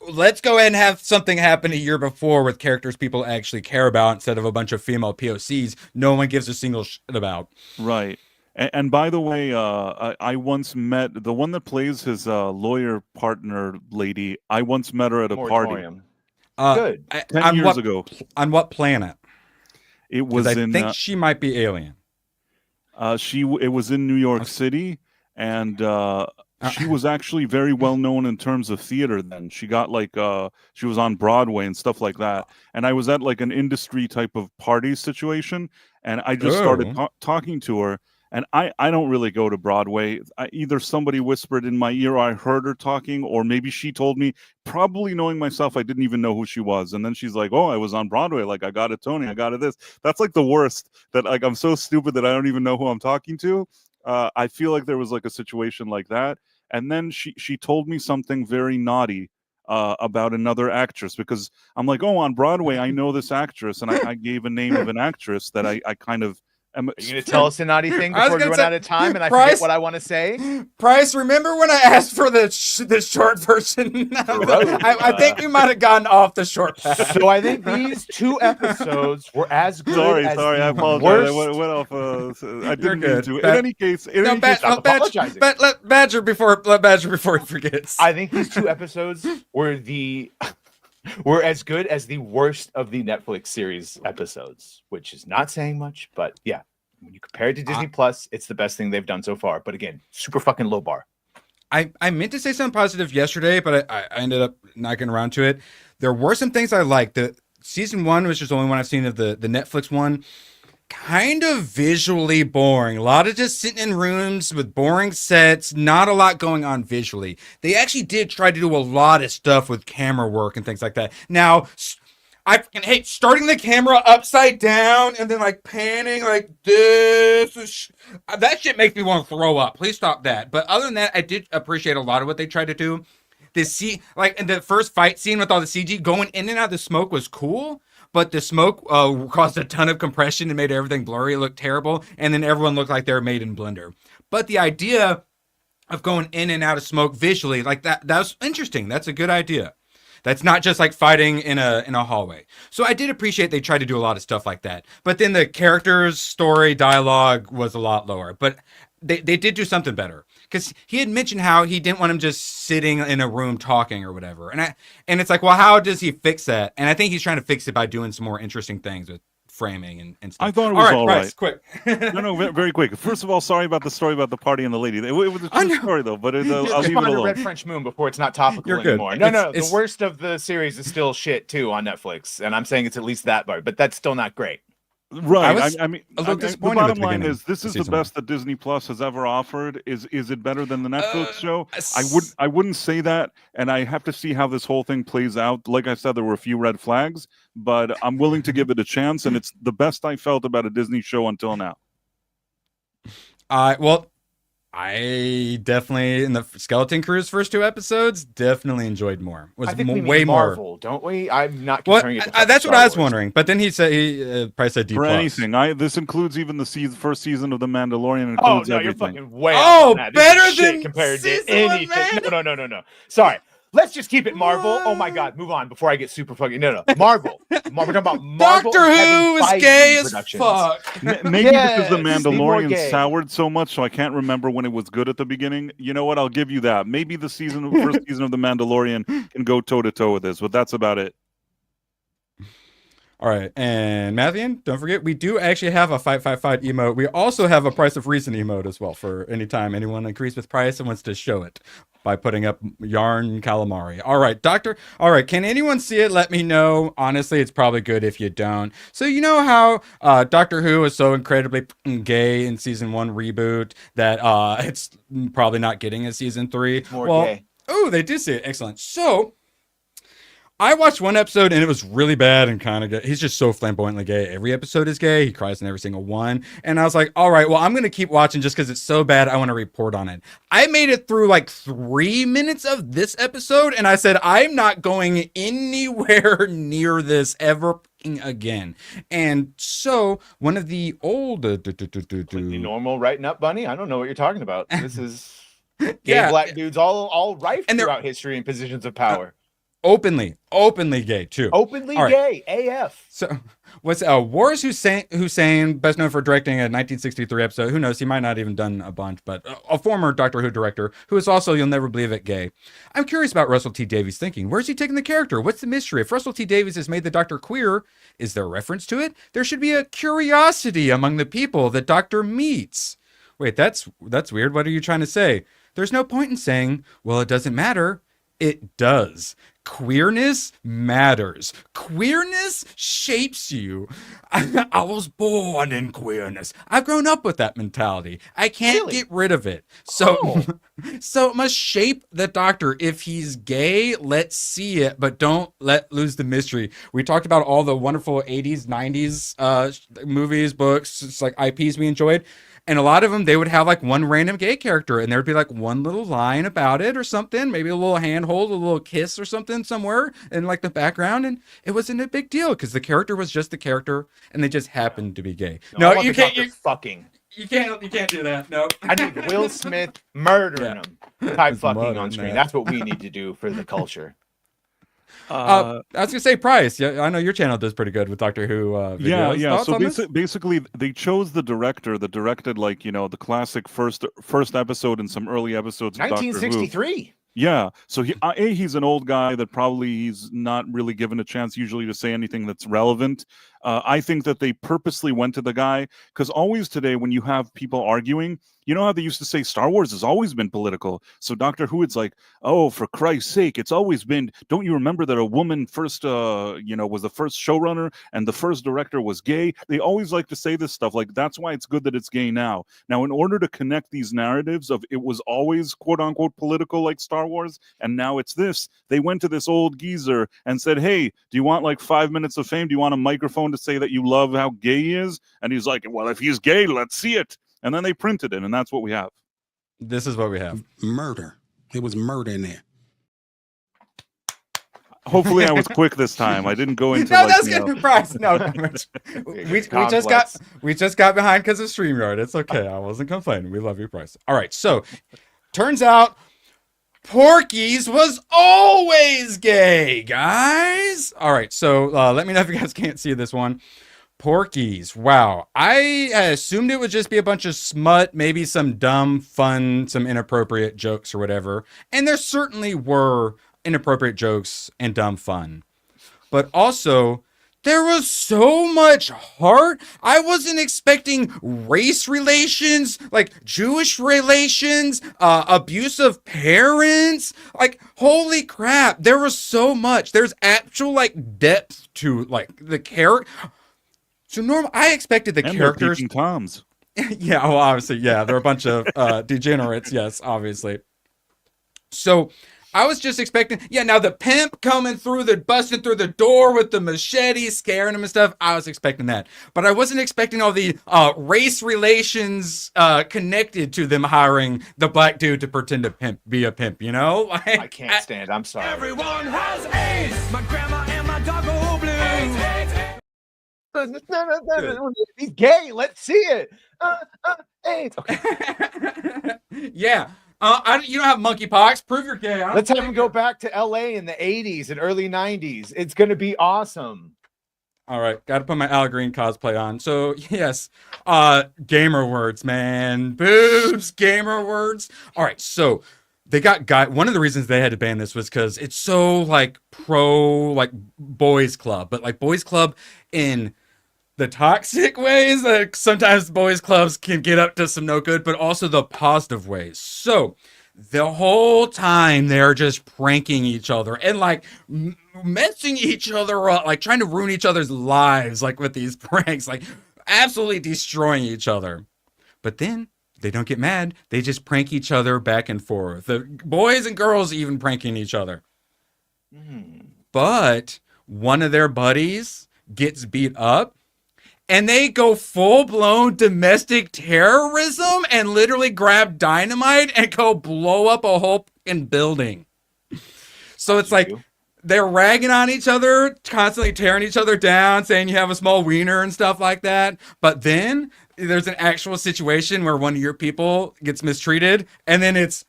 S8: let's go ahead and have something happen a year before with characters people actually care about, instead of a bunch of female POCs no one gives a single shit about.
S12: Right. And by the way, I once met the one that plays his lawyer partner lady. I once met her at a party.
S11: Good.
S12: 10 years ago.
S8: On what planet?
S12: It was
S8: I think she might be alien.
S12: It was in New York City, and she was actually very well known in terms of theater then. She got like she was on Broadway and stuff like that. And I was at like an industry type of party situation, and I just started talking to her. And I don't really go to Broadway. Either somebody whispered in my ear, or I heard her talking, or maybe she told me, probably knowing myself, I didn't even know who she was. And then she's like, oh, I was on Broadway. Like, I got a Tony. I got a this. That's like the worst, that like I'm so stupid that I don't even know who I'm talking to. I feel like there was like a situation like that. And then she told me something very naughty about another actress, because I'm like, oh, on Broadway, I know this actress. And I gave a name of an actress that I kind of...
S11: Are you going to tell us a naughty thing before we run out of time and I forget what I want to say?
S8: Price, remember when I asked for the short version? I think we might have gotten off the short path.
S11: So I think these 2 episodes were as good as
S12: I apologize. I went off. I didn't mean to. In any case,
S11: stop apologizing.
S8: Let Badger before he forgets.
S11: I think these 2 episodes were as good as the worst of the Netflix series episodes, which is not saying much, but yeah. When you compare it to Disney Plus, it's the best thing they've done so far. But again, super fucking low bar.
S8: I meant to say something positive yesterday, but I ended up not getting around to it. There were some things I liked. The season 1, which is the only one I've seen of the Netflix one, kind of visually boring. A lot of just sitting in rooms with boring sets, not a lot going on visually. They actually did try to do a lot of stuff with camera work and things like that. Now, I fucking hate starting the camera upside down and then like panning like this. That shit makes me want to throw up. Please stop that. But other than that, I did appreciate a lot of what they tried to do. Like in the first fight scene with all the CG going in and out of the smoke was cool. But the smoke caused a ton of compression and made everything blurry. It looked terrible. And then everyone looked like they were made in Blender. But the idea of going in and out of smoke visually, like that was interesting. That's a good idea. That's not just like fighting in a hallway. So I did appreciate they tried to do a lot of stuff like that. But then the characters' story dialogue was a lot lower. But they did do something better. Because he had mentioned how he didn't want him just sitting in a room talking or whatever. And it's like, well, how does he fix that? And I think he's trying to fix it by doing some more interesting things with framing and stuff.
S12: I thought it was all right.
S8: Quick.
S12: No, very quick. First of all, sorry about the story about the party and the lady. It was a true story, though, but I'll leave it alone.
S11: Red French Moon before it's not topical anymore. No, the worst of the series is still shit, too, on Netflix. And I'm saying it's at least that bar, but that's still not great.
S12: Right. I mean,
S8: a little disappointed.
S12: The bottom line is this is the best that Disney Plus has ever offered. Is it better than the Netflix show? I wouldn't say that, and I have to see how this whole thing plays out. Like I said, there were a few red flags, but I'm willing to give it a chance, and it's the best I felt about a Disney show until now.
S8: Well, I definitely, in the Skeleton Crew's first 2 episodes, definitely enjoyed more.
S11: I think we mean Marvel, don't we? I'm not comparing it to
S8: that's what I was wondering. But then he said he probably said D+.
S12: For anything, this includes even the first season of The Mandalorian. Includes
S11: you're
S12: everything.
S11: fucking way off on that.
S8: Better than
S11: compared to anything. No. Sorry. Let's just keep it Marvel. Oh my God, move on before I get super fucking. No. Marvel. We're talking about Marvel.
S8: Doctor Who is gay as fuck.
S12: Maybe because The Mandalorian soured so much, so I can't remember when it was good at the beginning. You know what? I'll give you that. Maybe the first season of The Mandalorian can go toe to toe with this, but that's about it.
S8: All right, and Matthew, don't forget, we do actually have a fight emote. We also have a price of reason emote as well for any time anyone agrees with price and wants to show it by putting up yarn calamari. All right, Doctor. All right, can anyone see it? Let me know. Honestly, it's probably good if you don't. So you know how Doctor Who is so incredibly gay in season 1 reboot that it's probably not getting a season 3.
S11: More gay.
S8: Oh, they did see it. Excellent. So I watched one episode and it was really bad and kind of gay. He's just so flamboyantly gay. Every episode is gay. He cries in every single one. And I was like, all right, well, I'm going to keep watching just because it's so bad. I want to report on it. I made it through like 3 minutes of this episode and I said, I'm not going anywhere near this ever again. And so one of the old
S11: normal writing up, Bunny. I don't know what you're talking about. This is gay black dudes all rife throughout history in positions of power.
S8: Openly gay too.
S11: Openly gay, AF.
S8: So, what's Waris Hussein, best known for directing a 1963 episode. Who knows? He might not even done a bunch, but a former Doctor Who director who is also, you'll never believe it, gay. I'm curious about Russell T Davies' thinking. Where's he taking the character? What's the mystery? If Russell T Davies has made the Doctor queer, is there a reference to it? There should be a curiosity among the people that Doctor meets. Wait, that's weird. What are you trying to say? There's no point in saying, well, it doesn't matter. It does. Queerness matters. Queerness shapes you. I was born in queerness. I've grown up with that mentality. I can't get rid of it. So, so it must shape the Doctor. If he's gay, let's see it, but don't lose the mystery. We talked about all the wonderful 80s, 90s movies, books, it's like IPs we enjoyed. And a lot of them, they would have like one random gay character and there'd be like one little line about it or something, maybe a little handhold, a little kiss or something somewhere in like the background. And it wasn't a big deal because the character was just the character and they just happened to be gay. No, you can't.
S11: Fucking.
S8: You can't do that. No.
S11: I need Will Smith murdering him type fucking on screen. That's what we need to do for the culture.
S8: I was gonna say Price. Yeah, I know your channel does pretty good with Doctor Who videos.
S12: Yeah. So basically, they chose the director that directed the classic first episode and some early episodes of
S11: 1963.
S12: Yeah, so he's an old guy that probably he's not really given a chance usually to say anything that's relevant. I think that they purposely went to the guy, because always today when you have people arguing, you know how they used to say Star Wars has always been political. So Doctor Who, it's like, oh, for Christ's sake, it's always been. Don't you remember that a woman first, was the first showrunner and the first director was gay? They always like to say this stuff. Like, that's why it's good that it's gay now. Now, in order to connect these narratives of it was always quote unquote political like Star Wars, and now it's this, they went to this old geezer and said, hey, do you want like 5 minutes of fame? Do you want a microphone to say that you love how gay he is? And he's like, well, if he's gay, let's see it. And then they printed it, and that's what we have.
S8: This is what we have.
S14: Murder. It was murder in there.
S12: Hopefully, I was quick this time. I didn't go into.
S8: No, that's good price. No, we just got behind because of StreamYard. It's okay. I wasn't complaining. We love you, Price. All right. So, turns out Porky's was always gay, guys. All right. So let me know if you guys can't see this one. Porky's. Wow. I assumed it would just be a bunch of smut, maybe some dumb, fun, some inappropriate jokes or whatever. And there certainly were inappropriate jokes and dumb fun. But also, there was so much heart. I wasn't expecting race relations, like Jewish relations, abuse of parents. Like, holy crap. There was so much. There's actual, like, depth to, like, the character. So normal, I expected the characters.
S12: Peeping Toms.
S8: Yeah, well, obviously, yeah, they're a bunch of degenerates. Yes, obviously. So I was just expecting, now the pimp coming through busting through the door with the machete, scaring him and stuff. I was expecting that, but I wasn't expecting all the race relations connected to them hiring the black dude to pretend to be a pimp. You know, like,
S11: I can't stand. I'm sorry.
S10: Everyone has AIDS. My grandma and my dog are blue.
S11: He's gay. Let's see it. AIDS. Okay.
S8: Yeah. You don't have monkeypox. Prove you're gay.
S11: Let's have him go back to LA in the 80s and early 90s. It's going to be awesome.
S8: All right. Got to put my Al Green cosplay on. So, yes. Gamer words, man. Boobs. Gamer words. All right. So, they got one of the reasons they had to ban this was because it's so, like, like, boys club. But, like, boys club in the toxic ways that sometimes boys clubs can get up to some no good, but also the positive ways. So the whole time they're just pranking each other and like messing each other up, like trying to ruin each other's lives, like with these pranks, like absolutely destroying each other. But then they don't get mad. They just prank each other back and forth. The boys and girls even pranking each other. But one of their buddies gets beat up. And they go full-blown domestic terrorism and literally grab dynamite and go blow up a whole fucking building. So it's like they're ragging on each other, constantly tearing each other down, saying you have a small wiener and stuff like that. But then there's an actual situation where one of your people gets mistreated, and then it's,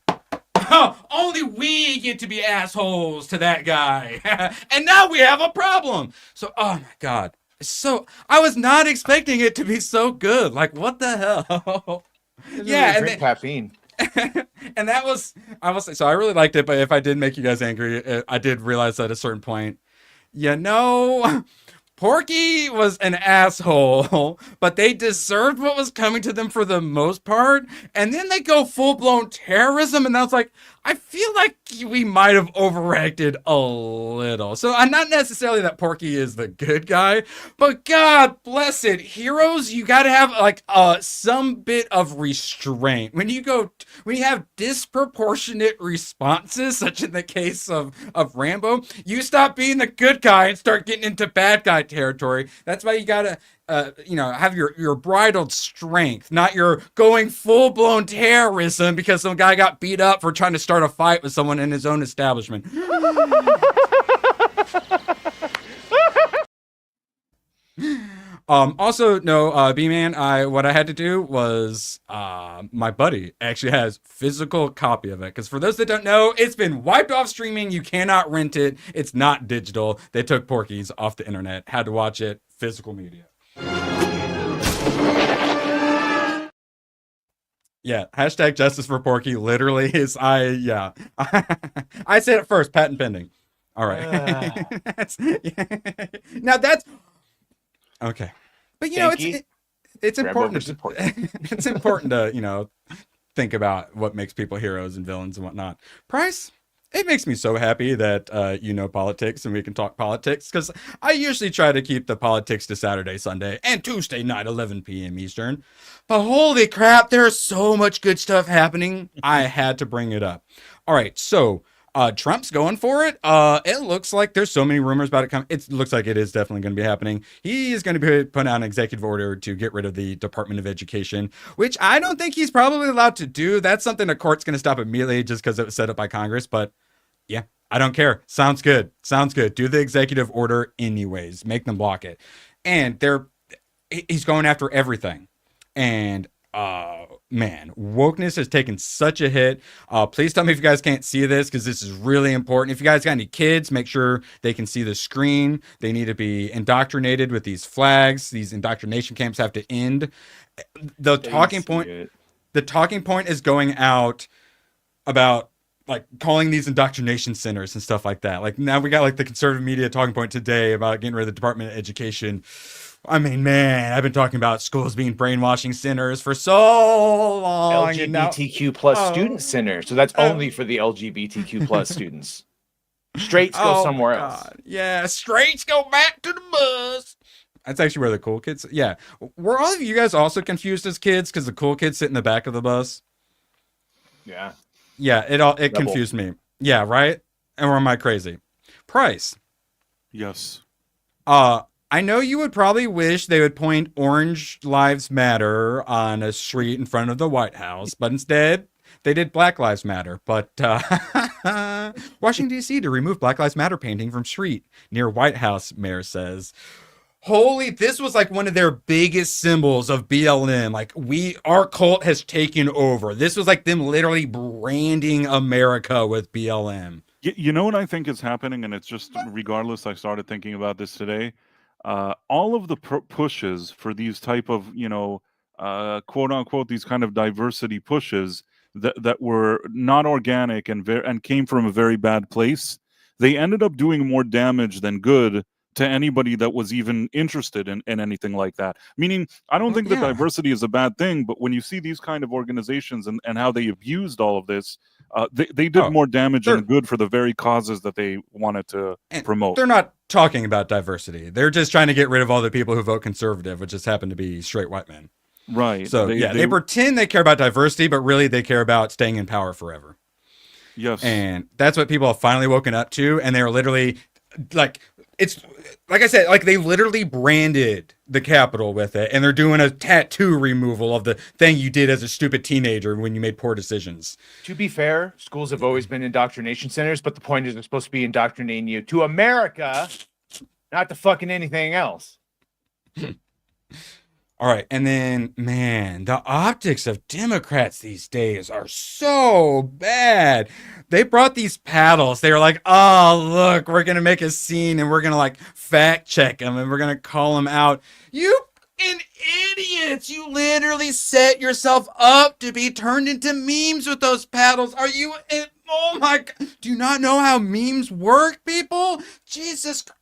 S8: only we get to be assholes to that guy. And now we have a problem. So, oh my God. So I was not expecting it to be so good. Like, what the hell?
S11: Yeah, and caffeine.
S8: And that was, I will say, so I really liked it. But if I did make you guys angry, I did realize at a certain point, Porky was an asshole, but they deserved what was coming to them for the most part. And then they go full-blown terrorism, and I was like, I feel like we might have overreacted a little. So I'm not necessarily that Porky is the good guy, but God bless it. Heroes, you got to have like some bit of restraint. When you have disproportionate responses, such in the case of Rambo, you stop being the good guy and start getting into bad guy territory. That's why you got to have your bridled strength, not your going full-blown terrorism because some guy got beat up for trying to start a fight with someone in his own establishment. Also, no, B-Man, what I had to do was, my buddy actually has physical copy of it. Because for those that don't know, it's been wiped off streaming. You cannot rent it. It's not digital. They took Porky's off the internet. Had to watch it. Physical media. Yeah, hashtag justice for Porky literally is, I said it first, patent pending. All right. Now that's, Okay. But you know, it's important to it's important to, think about what makes people heroes and villains and whatnot. Price, it makes me so happy that politics and we can talk politics, because I usually try to keep the politics to Saturday, Sunday, and Tuesday night, 11 p.m. Eastern. But holy crap, there's so much good stuff happening. I had to bring it up. All right, so Trump's going for it. It looks like there's so many rumors about it coming. It looks like it is definitely going to be happening. He is going to be putting out an executive order to get rid of the Department of Education, which I don't think he's probably allowed to do. That's something the court's going to stop immediately just because it was set up by Congress. But yeah, I don't care. Sounds good. Do the executive order anyways. Make them block it. And he's going after everything. And man, wokeness has taken such a hit. Please tell me if you guys can't see this, because this is really important. If you guys got any kids, make sure they can see the screen. They need to be indoctrinated with these flags. These indoctrination camps have to end. The talking point is going out about like calling these indoctrination centers and stuff like that. Like now we got like the conservative media talking point today about getting rid of the Department of Education. I mean, man, I've been talking about schools being brainwashing centers for so long.
S11: LGBTQ plus student center. So that's only for the LGBTQ plus students. Straights go somewhere else.
S8: Yeah, straights go back to the bus. That's actually where the cool kids. Yeah. Were all of you guys also confused as kids because the cool kids sit in the back of the bus?
S11: Yeah.
S8: Yeah, it confused me. Yeah, right? Or am I crazy? Price.
S12: Yes.
S8: I know you would probably wish they would point Orange Lives Matter on a street in front of the White House, but instead they did Black Lives Matter. But Washington, D.C. to remove Black Lives Matter painting from street near White House, mayor says. Holy, this was like one of their biggest symbols of BLM. Like our cult has taken over. This was like them literally branding America with BLM.
S12: You know what I think is happening, and it's just regardless. I started thinking about this today. All of the pushes for these type of, quote unquote, these kind of diversity pushes that were not organic and came from a very bad place, they ended up doing more damage than good to anybody that was even interested in anything like that. Meaning, I don't think that diversity is a bad thing, but when you see these kind of organizations and how they abused all of this, they did more damage than good for the very causes that they wanted to promote.
S8: They're not talking about diversity. They're just trying to get rid of all the people who vote conservative, which just happen to be straight white men.
S12: Right.
S8: So they pretend they care about diversity, but really they care about staying in power forever.
S12: Yes.
S8: And that's what people have finally woken up to. And they're literally like, it's like I said, like they literally branded the Capitol with it, and they're doing a tattoo removal of the thing you did as a stupid teenager when you made poor decisions.
S11: To be fair, schools have always been indoctrination centers, but the point is they're supposed to be indoctrinating you to America, not to fucking anything else.
S8: All right, and then, man, the optics of Democrats these days are so bad. They brought these paddles. They were like, oh, look, we're going to make a scene, and we're going to, like, fact-check them, and we're going to call them out. You idiots! You literally set yourself up to be turned into memes with those paddles. Are you... Oh, my God. Do you not know how memes work, people? Jesus Christ.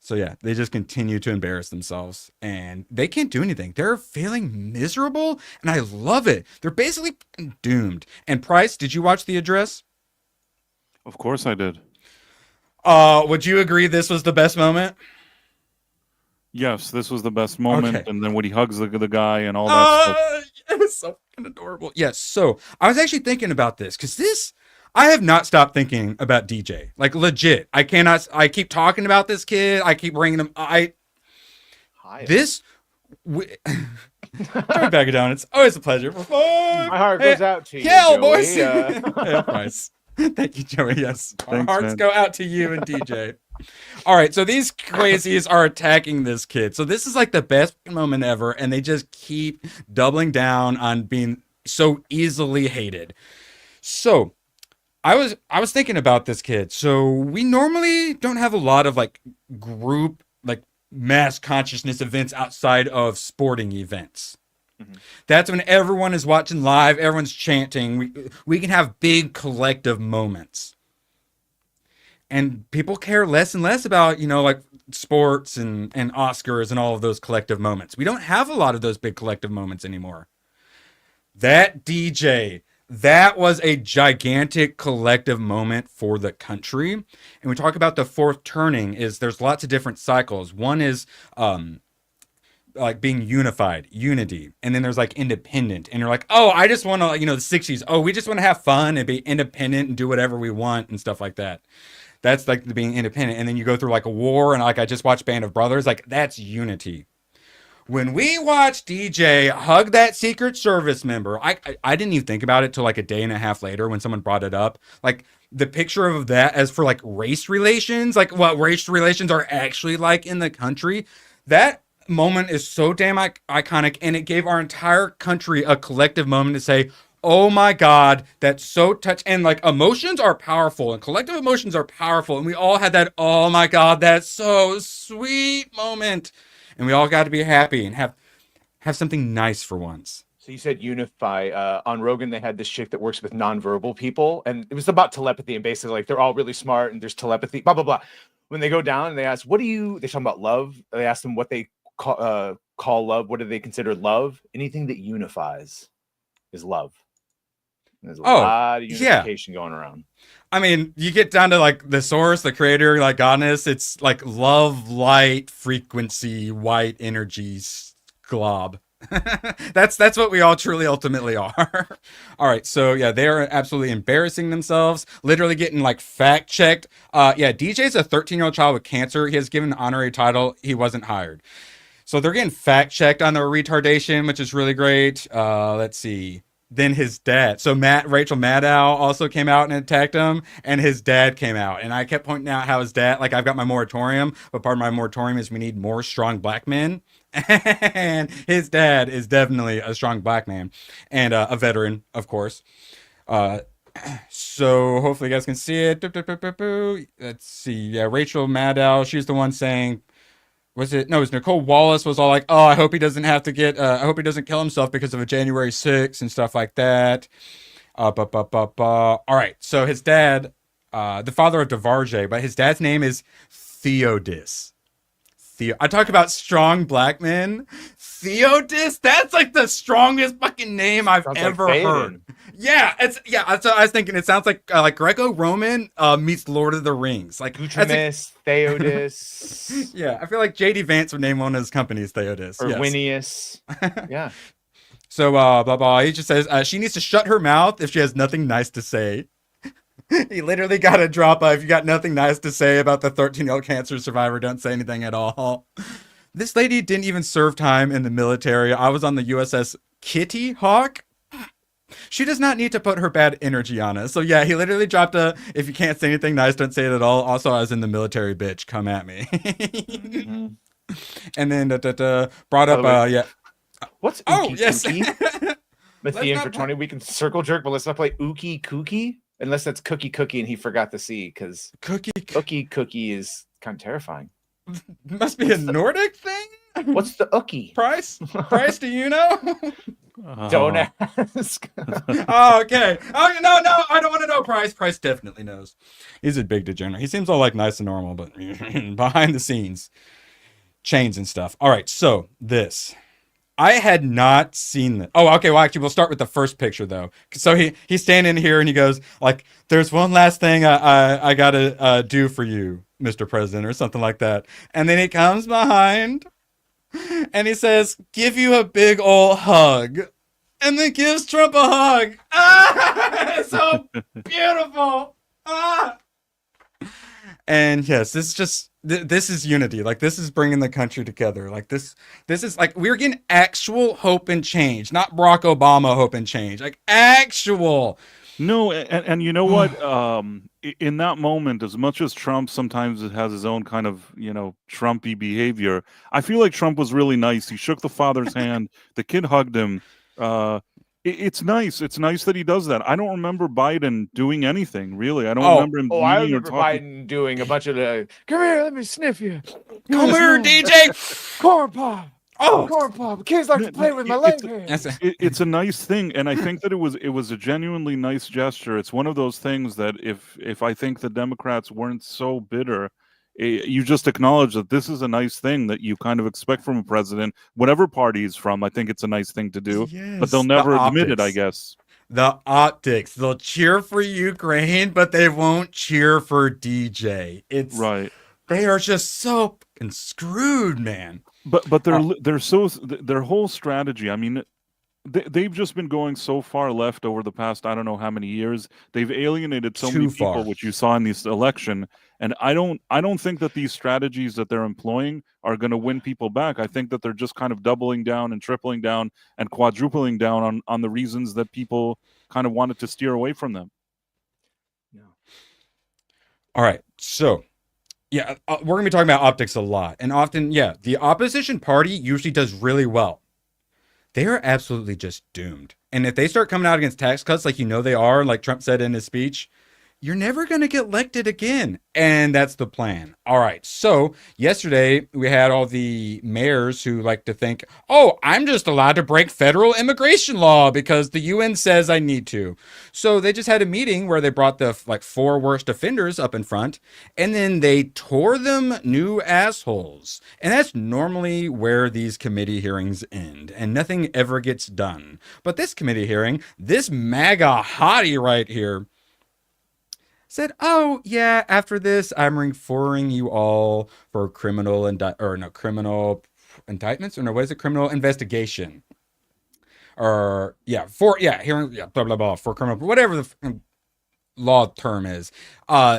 S8: So yeah, they just continue to embarrass themselves, and they can't do anything. They're feeling miserable, and I love it. They're basically doomed. And Price, did you watch the address?
S12: Of course I did.
S8: Would you agree this was the best moment?
S12: Yes, this was the best moment. Okay. And then when he hugs the guy and all that stuff.
S8: It was so fucking adorable. Yes, so I was actually thinking about this, because I have not stopped thinking about DJ. Like, legit. I keep talking about this kid. I keep bringing him. Turn back it down. It's always a pleasure.
S11: My heart goes out to you,
S8: Joey.
S11: boys.
S8: Nice. Thank you, Joey. Yes. Our hearts go out to you and DJ. All right, so these crazies are attacking this kid. So this is like the best moment ever, and they just keep doubling down on being so easily hated. So I was thinking about this kid. So we normally don't have a lot of like group, like mass consciousness events outside of sporting events. Mm-hmm. That's when everyone is watching live, everyone's chanting. We can have big collective moments. And people care less and less about, like sports and Oscars and all of those collective moments. We don't have a lot of those big collective moments anymore. That DJ, that was a gigantic collective moment for the country. And we talk about the fourth turning is there's lots of different cycles. One is like being unified, unity. And then there's like independent. And you're like, oh, I just want to, the 60s. Oh, we just want to have fun and be independent and do whatever we want and stuff like that. That's like being independent. And then you go through like a war and like I just watched Band of Brothers. Like that's unity. When we watched DJ hug that Secret Service member, I didn't even think about it till like a day and a half later when someone brought it up. Like the picture of that as for like race relations, like what race relations are actually like in the country. That moment is so damn iconic, and it gave our entire country a collective moment to say, oh my God, that's so touch. And like emotions are powerful and collective emotions are powerful. And we all had that, oh my God, that's so sweet moment. And we all got to be happy and have something nice for once.
S11: So you said unify. On Rogan, they had this chick that works with nonverbal people. And it was about telepathy. And basically like they're all really smart and there's telepathy, blah, blah, blah. When they go down and they ask, they're talking about love. They ask them what they call love. What do they consider love? Anything that unifies is love. There's a lot of unification going around.
S8: I mean, you get down to like the source, the creator, like godness. It's like love, light, frequency, white energies, glob. That's what we all truly ultimately are. All right, so yeah, they are absolutely embarrassing themselves, literally getting like fact checked. DJ's a 13-year-old child with cancer. He has given an honorary title. He wasn't hired. So they're getting fact checked on their retardation, which is really great. Let's see. Then his dad. So Rachel Maddow also came out and attacked him, and his dad came out. And I kept pointing out how his dad, like I've got my moratorium, but part of my moratorium is we need more strong black men. And his dad is definitely a strong black man and a veteran, of course. So hopefully you guys can see it. Let's see. Yeah, Rachel Maddow, she's the one saying, it was Nicole Wallace was all like, oh, I hope he doesn't have to I hope he doesn't kill himself because of a January 6th and stuff like that. All right. So his dad, the father of DeVarge, but his dad's name is Theodis. I talk about strong black men. Theodis, that's like the strongest fucking name I've ever heard. Yeah, that's what I was thinking. It sounds like Greco-Roman meets Lord of the Rings. Like
S11: Gutramus, Theodis.
S8: Yeah, I feel like JD Vance would name one of his companies Theodis.
S11: Or Winius. Yeah.
S8: So blah blah. He just says she needs to shut her mouth if she has nothing nice to say. He literally got a drop if you got nothing nice to say about the 13-year-old cancer survivor, don't say anything at all. This lady didn't even serve time in the military. I was on the USS Kitty Hawk. She does not need to put her bad energy on us. So yeah, he literally dropped if you can't say anything nice, don't say it at all. Also, I was in the military, bitch. Come at me. Mm-hmm. And then brought up,
S11: What's Ookie Kookie? Matthian for 20, we can circle jerk, but let's not play Ookie Kookie. Unless that's Cookie Cookie and he forgot the C, because Cookie Cookie is kind of terrifying.
S8: Must be a Nordic thing?
S11: What's the Ookie?
S8: Price, do you know?
S11: Don't ask.
S8: Oh, okay. Oh, no, I don't want to know Price. Price definitely knows. He's a big degenerate. He seems all like nice and normal, but behind the scenes, chains and stuff. All right, so this. I had not seen that. Oh, okay. Well, actually, we'll start with the first picture, though. So he's standing here and he goes, like, there's one last thing I got to do for you, Mr. President, or something like that. And then he comes behind and he says, give you a big old hug. And then gives Trump a hug. Ah! It's so beautiful. Ah! And yes, this is unity. Like, this is bringing the country together. Like, this is like, we're getting actual hope and change, not Barack Obama hope and change, like actual.
S12: No, and you know what? In that moment, as much as Trump sometimes has his own kind of, Trumpy behavior, I feel like Trump was really nice. He shook the father's hand. The kid hugged him. It's nice. It's nice that he does that. I don't remember Biden doing anything, really. I don't remember him.
S11: I remember Biden doing a bunch of come here, let me sniff you.
S8: Come here, DJ.
S11: Corn pop.
S8: Oh,
S11: corn pop. Kids like to play with my leg hands.
S12: It's a nice thing, and I think that it was a genuinely nice gesture. It's one of those things that if I think the Democrats weren't so bitter, you just acknowledge that this is a nice thing that you kind of expect from a president, whatever party he's from. I think it's a nice thing to do, but they'll never admit it, I guess.
S8: The optics. They'll cheer for Ukraine, but they won't cheer for DJ. It's
S12: right.
S8: They are just so fucking screwed, man.
S12: But they're so their whole strategy. I mean, they've just been going so far left over the past I don't know how many years. They've alienated so many people, which you saw in this election. And I don't think that these strategies that they're employing are going to win people back. I think that they're just kind of doubling down and tripling down and quadrupling down on the reasons that people kind of wanted to steer away from them.
S11: Yeah.
S8: All right, so. Yeah, we're going to be talking about optics a lot. And often, yeah, the opposition party usually does really well. They are absolutely just doomed. And if they start coming out against tax cuts like they are, like Trump said in his speech, you're never going to get elected again. And that's the plan. All right. So yesterday we had all the mayors who like to think, oh, I'm just allowed to break federal immigration law because the UN says I need to. So they just had a meeting where they brought the 4 worst offenders up in front and then they tore them new assholes. And that's normally where these committee hearings end and nothing ever gets done. But this committee hearing, this MAGA hottie right here, said, oh, yeah, after this, I'm referring you all for criminal indictments, or no, what is it? Criminal investigation. Or, hearing, blah, blah, blah, for criminal, whatever the law term is.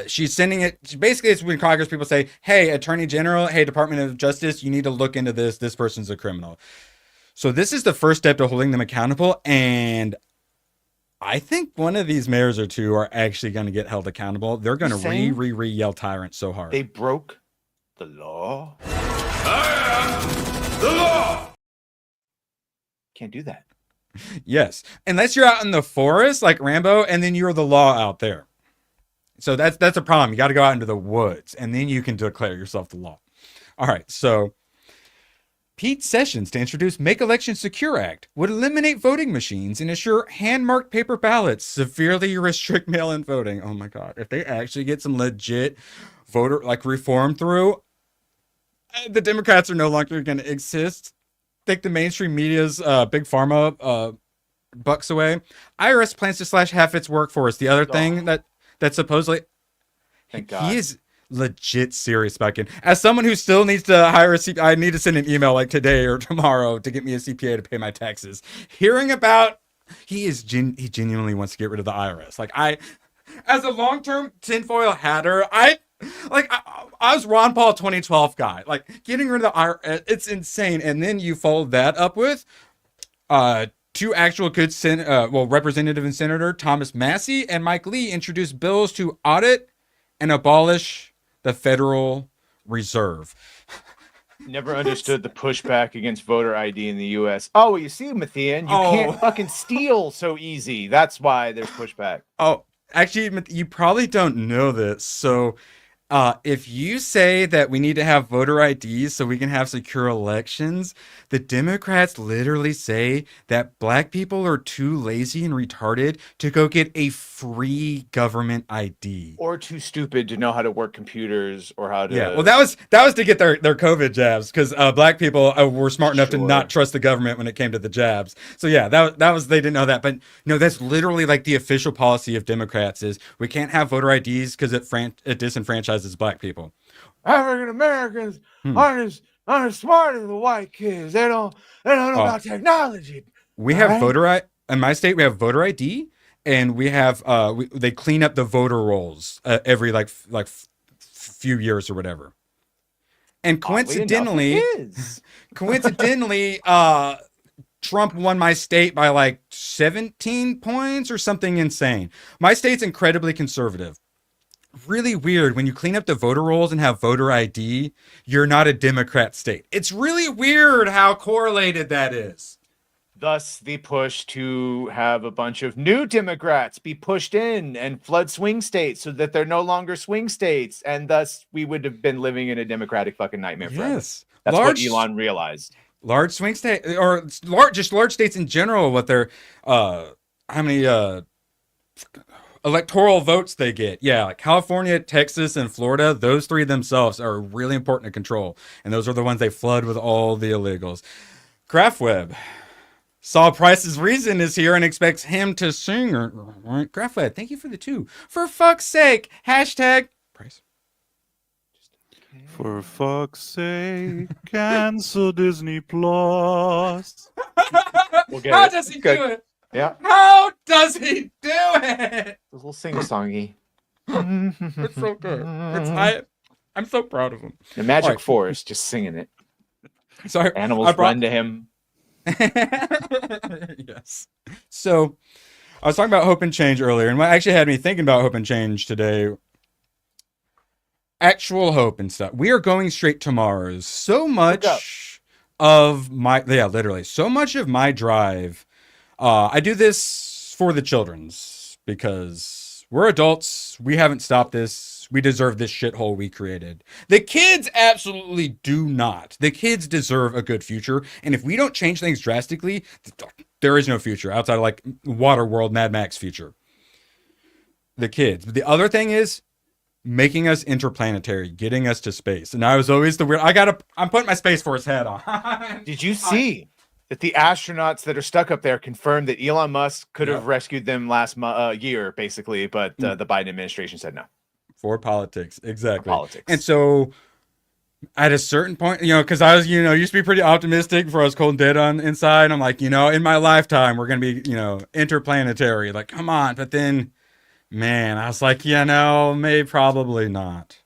S8: She's sending it, basically it's when Congress people say, hey, Attorney General, hey, Department of Justice, you need to look into this. This person's a criminal. So this is the first step to holding them accountable, and I think one of these mayors or two are actually going to get held accountable. They're going to yell tyrant so hard.
S11: They broke the law.
S10: I am the law.
S11: Can't do that.
S8: Yes. Unless you're out in the forest like Rambo and then you're the law out there. So that's a problem. You got to go out into the woods and then you can declare yourself the law. All right. So Pete Sessions to introduce Make Elections Secure Act would eliminate voting machines and assure hand-marked paper ballots, severely restrict mail-in voting. Oh my God. If they actually get some legit voter reform through, the Democrats are no longer going to exist. Take the mainstream media's big pharma bucks away. IRS plans to slash half its workforce. The other thing that supposedly
S11: Thank God.
S8: He is legit serious about getting. As someone who still needs to hire a CPA, I need to send an email like today or tomorrow to get me a CPA to pay my taxes. Hearing about he genuinely wants to get rid of the IRS. Like as a long-term tinfoil hatter, I was Ron Paul 2012 guy. Like getting rid of the IRS, it's insane. And then you follow that up with 2 actual good Representative and Senator Thomas Massey and Mike Lee introduced bills to audit and abolish the Federal Reserve.
S11: Never understood the pushback against voter ID in the U.S. Oh, well, you see, Matthian, you can't fucking steal so easy. That's why there's pushback.
S8: Oh, actually, you probably don't know this. So if you say that we need to have voter IDs so we can have secure elections, the Democrats literally say that black people are too lazy and retarded to go get a free government ID.
S11: Or too stupid to know how to work computers or how to...
S8: Yeah, well, that was to get their COVID jabs because black people were smart enough to not trust the government when it came to the jabs. So yeah, that was they didn't know that. But no, that's literally like the official policy of Democrats is we can't have voter IDs because it disenfranchises black people.
S11: African Americans aren't as smart as the white kids. They don't know about technology.
S8: We have in my state. We have voter ID, and we have they clean up the voter rolls every few years or whatever. And coincidentally, Trump won my state by 17 points or something insane. My state's incredibly conservative. Really weird when you clean up the voter rolls and have voter ID, you're not a Democrat state. It's really weird how correlated that is.
S11: Thus, the push to have a bunch of new Democrats be pushed in and flood swing states so that they're no longer swing states. And thus, we would have been living in a Democratic fucking nightmare forever.
S8: Yes.
S11: That's what Elon realized.
S8: large swing state or large states in general, what their how many electoral votes they get. Yeah, like California, Texas, and Florida, those three themselves are really important to control. And those are the ones they flood with all the illegals. Craftweb. Saw Price's Reason is here and expects him to sing. Craftweb, thank you for the 2. For fuck's sake. Hashtag Price.
S12: For fuck's sake, cancel Disney Plus.
S8: How does he do it?
S11: Yeah.
S8: How does he do it?
S11: A little sing-songy.
S8: It's so good. I'm so proud of him.
S11: The Magic
S8: Right.
S11: Forest, just singing it.
S8: Sorry,
S11: Animals run to him.
S8: Yes. So, I was talking about hope and change earlier, and what actually had me thinking about hope and change today, actual hope and stuff. We are going straight to Mars. So much of my, literally, so much of my drive, I do this for the children's, because we're adults, we haven't stopped this, we deserve this shithole we created. The kids absolutely do not. The kids deserve a good future, and if we don't change things drastically, there is no future outside of like Waterworld, Mad Max future. The kids. But the other thing is making us interplanetary, getting us to space. And I was always the weird. I'm putting my Space Force hat on.
S11: Did you see that the astronauts that are stuck up there confirmed that Elon Musk could have rescued them last year, basically, but the Biden administration said no.
S8: For politics, exactly.
S11: For politics.
S8: And so, at a certain point, because I was, used to be pretty optimistic before I was cold and dead on inside. I'm like, in my lifetime, we're gonna be, interplanetary. Like, come on. But then, man, I was like, maybe probably not.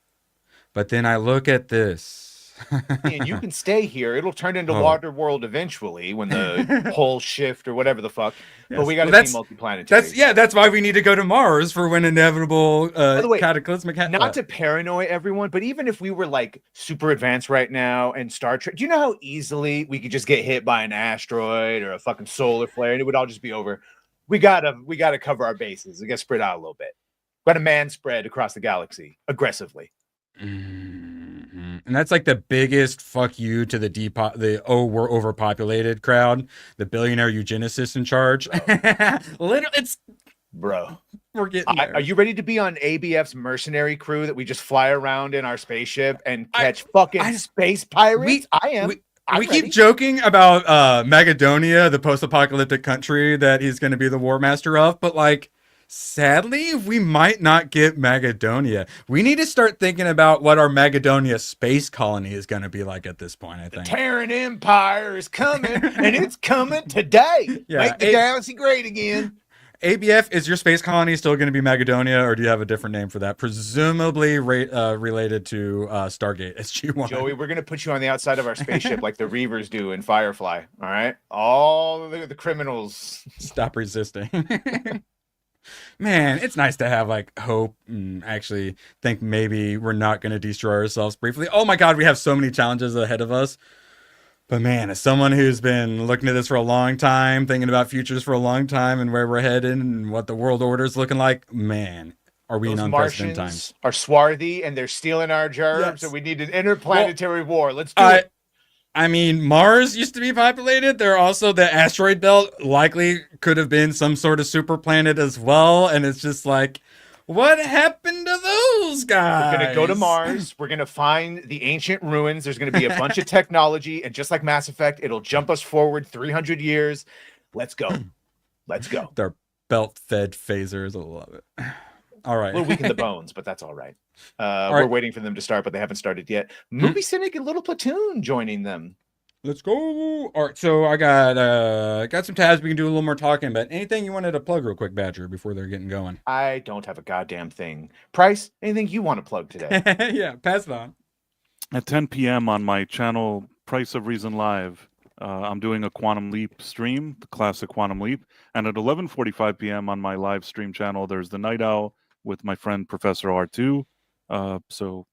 S8: But then I look at this.
S11: And you can stay here. It'll turn into Waterworld eventually when the poles shift or whatever the fuck.
S8: Yes.
S11: But we got to be multiplanetary.
S8: That's why we need to go to Mars for when inevitable
S11: By the way,
S8: cataclysmic.
S11: Not to paranoid everyone, but even if we were like super advanced right now and Star Trek, do you know how easily we could just get hit by an asteroid or a fucking solar flare and it would all just be over? We gotta cover our bases. We gotta spread out a little bit. Got to man spread across the galaxy aggressively.
S8: And that's like the biggest fuck you to we're overpopulated crowd, the billionaire eugenicists in charge. Literally,
S11: bro.
S8: We're getting there.
S11: Are you ready to be on ABF's mercenary crew that we just fly around in our spaceship and catch fucking space pirates? I am.
S8: We keep joking about Macedonia, the post-apocalyptic country that he's going to be the war master of, but like, sadly, we might not get Macedonia. We need to start thinking about what our Macedonia space colony is going to be like at this point, I think.
S11: The Terran Empire is coming, and it's coming today.
S8: Yeah,
S11: Make the galaxy great again.
S8: ABF, is your space colony still going to be Macedonia, or do you have a different name for that? Presumably related to Stargate SG-1.
S11: Joey, we're going to put you on the outside of our spaceship like the Reavers do in Firefly, all right? All the criminals.
S8: Stop resisting. Man, it's nice to have like hope and actually think maybe we're not going to destroy ourselves briefly. Oh my God, we have so many challenges ahead of us. But man, as someone who's been looking at this for a long time, thinking about futures for a long time and where we're headed and what the world order is looking like, man, are we in unprecedented times?
S11: Are swarthy and they're stealing our germs, so we need an interplanetary war. Let's do it.
S8: I mean, Mars used to be populated. There are also the asteroid belt likely could have been some sort of super planet as well. And it's just like, what happened to those guys?
S11: We're going to go to Mars. We're going to find the ancient ruins. There's going to be a bunch of technology. And just like Mass Effect, it'll jump us forward 300 years. Let's go. Let's go.
S8: They're belt-fed phasers. I love it. All right.
S11: A little weak in the bones, but that's all right. We're waiting for them to start, but they haven't started yet. Movie Cynic and Little Platoon joining them.
S8: Let's go. All right, so I got some tabs we can do a little more talking about. Anything you wanted to plug real quick, Badger, before they're getting going?
S11: I don't have a goddamn thing. Price, anything you want to plug today?
S8: Yeah, pass it on.
S12: At 10 p.m. on my channel, Price of Reason Live, I'm doing a Quantum Leap stream, the classic Quantum Leap. And at 11:45 p.m. on my live stream channel, there's the Night Owl with my friend Professor R2. So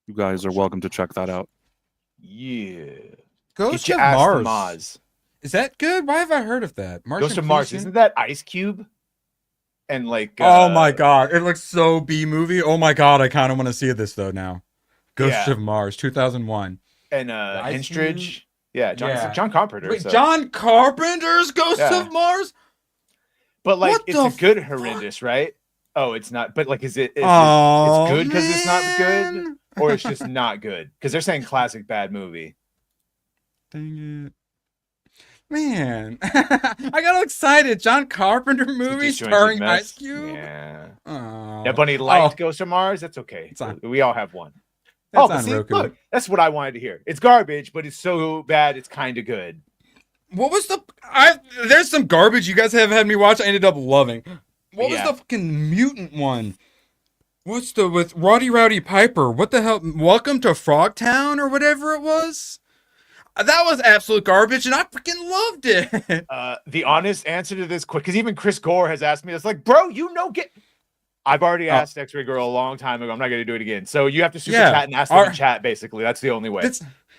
S12: you guys are welcome to check that out.
S11: Yeah.
S8: Ghost of Mars. Is that good? Why have I heard of that?
S11: Ghost of Mars. Isn't that Ice Cube? And like,
S8: oh my God, it looks so B-movie. Oh my God, I kind of want to see this though now. Ghost of Mars, 2001.
S11: And Henstridge. Yeah, John,
S8: Yeah.
S11: It's John Carpenter.
S8: Wait,
S11: so.
S8: John Carpenter's Ghost
S11: Yeah.
S8: of Mars?
S11: But like,
S8: What
S11: it's
S8: the
S11: a good horrendous, right? Oh, it's not. But like, is it?
S8: Oh,
S11: it's good because it's not good,
S8: man.
S11: or it's just not good? Because they're saying classic bad movie.
S8: Dang it. Man, I got all excited. John Carpenter movie
S11: Disjointed
S8: starring
S11: mess.
S8: Ice Cube.
S11: Yeah.
S8: Oh.
S11: Yeah, Bunny liked Ghost of Mars. That's okay.
S8: It's on-
S11: We all have one.
S8: That's
S11: But
S8: on
S11: see,
S8: Roku.
S11: look, that's what I wanted to hear. It's garbage, but it's so bad it's kind of good.
S8: What was the? There's some garbage you guys have had me watch. I ended up loving. What was the fucking mutant one? What's the with Rowdy Piper? What the hell? Welcome to Frogtown or whatever it was. That was absolute garbage, and I freaking loved it.
S11: The honest answer to this quick, because even Chris Gore has asked me, it's like, bro, I've already asked X-Ray Girl a long time ago. I'm not going to do it again. So you have to super chat and ask them in chat, basically. That's the only way.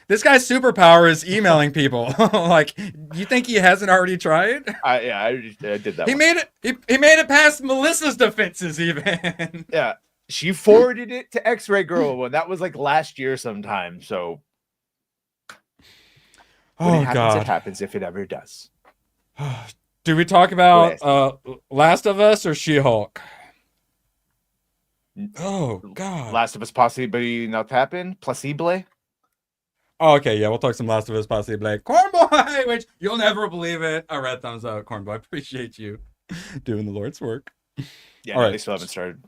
S8: This guy's superpower is emailing people. Like, you think he hasn't already tried?
S11: I did that.
S8: He made it past Melissa's defenses, even.
S11: Yeah, she forwarded it to X-Ray Girl when that was like last year sometime. So, when it happens, it happens if it ever does.
S8: Do we talk about Last of Us or She-Hulk? Oh God,
S11: Last of Us possibly not happen. Placebo.
S8: Oh, okay, yeah, we'll talk some Last of Us possibly. Cornboy, which you'll never believe it. A red thumbs up, Cornboy. Appreciate you doing the Lord's work.
S11: Yeah,
S8: all right.
S11: They still haven't started.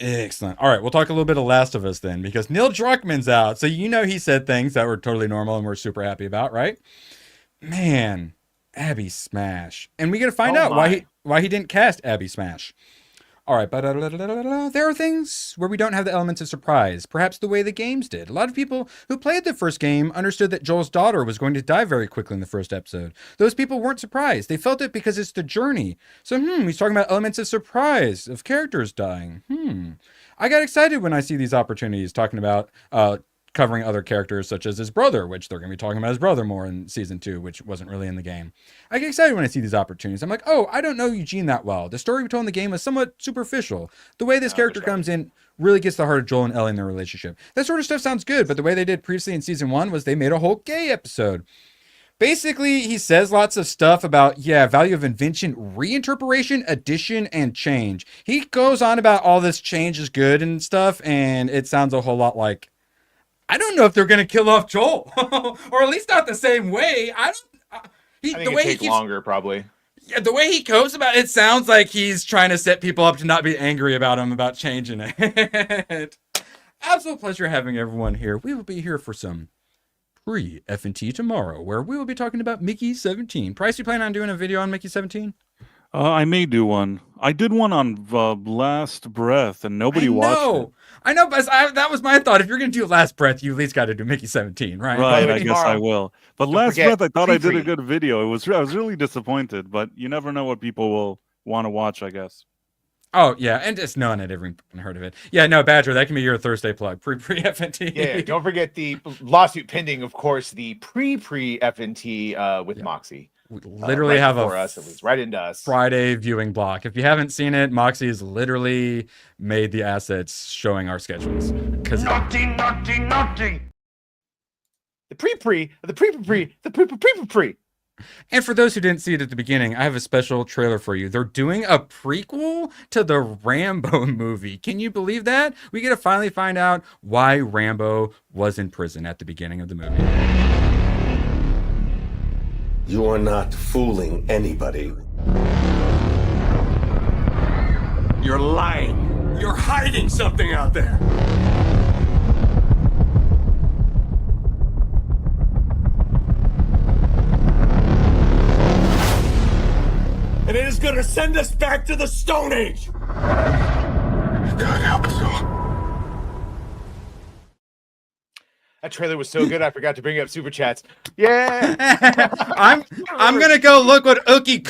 S8: Excellent. All right, we'll talk a little bit of Last of Us then, because Neil Druckmann's out. So he said things that were totally normal and we're super happy about, right? Man, Abby Smash. And we got to find out why he didn't cast Abby Smash. All right, but there are things where we don't have the elements of surprise, perhaps the way the games did. A lot of people who played the first game understood that Joel's daughter was going to die very quickly in the first episode. Those people weren't surprised. They felt it because it's the journey. So, he's talking about elements of surprise, of characters dying. I got excited when I see these opportunities, talking about covering other characters such as his brother, which they're going to be talking about his brother more in season 2, which wasn't really in the game. I get excited when I see these opportunities. I'm like, oh, I don't know Eugene that well. The story we told in the game was somewhat superficial. The way this character comes in really gets the heart of Joel and Ellie in their relationship. That sort of stuff sounds good, but the way they did previously in season 1 was they made a whole gay episode. Basically, he says lots of stuff about, value of invention, reinterpretation, addition, and change. He goes on about all this change is good and stuff, and it sounds a whole lot like, I don't know if they're going to kill off Joel, or at least not the same way. I think
S11: it takes longer, probably.
S8: Yeah, the way he copes about it sounds like he's trying to set people up to not be angry about him about changing it. Absolute pleasure having everyone here. We will be here for some pre-F&T tomorrow, where we will be talking about Mickey 17. Price, you plan on doing a video on Mickey 17?
S12: I may do one. I did one on Last Breath, and nobody watched it.
S8: I know, but that was my thought. If you're going to do Last Breath, you at least got to do Mickey 17, right?
S12: Right, I guess I will. But Last Breath, I thought I did a good video. I was really disappointed, but you never know what people will want to watch, I guess.
S8: Oh, yeah, and just no one had ever heard of it. Yeah, no, Badger, that can be your Thursday plug. Pre-FNT.
S11: Yeah, don't forget the lawsuit pending, of course, the pre-FNT with Moxie.
S8: We literally have
S11: for us, at least, right into us.
S8: Friday viewing block. If you haven't seen it, Moxie has literally made the assets showing our schedules.
S10: Naughty.
S11: The pre.
S8: And for those who didn't see it at the beginning, I have a special trailer for you. They're doing a prequel to the Rambo movie. Can you believe that? We get to finally find out why Rambo was in prison at the beginning of the movie.
S9: You are not fooling anybody.
S1: You're lying. You're hiding something out there. And it is going to send us back to the Stone Age. God help us all.
S11: That trailer was so good, I forgot to bring up super chats. Yeah.
S8: I'm gonna go look what Ookie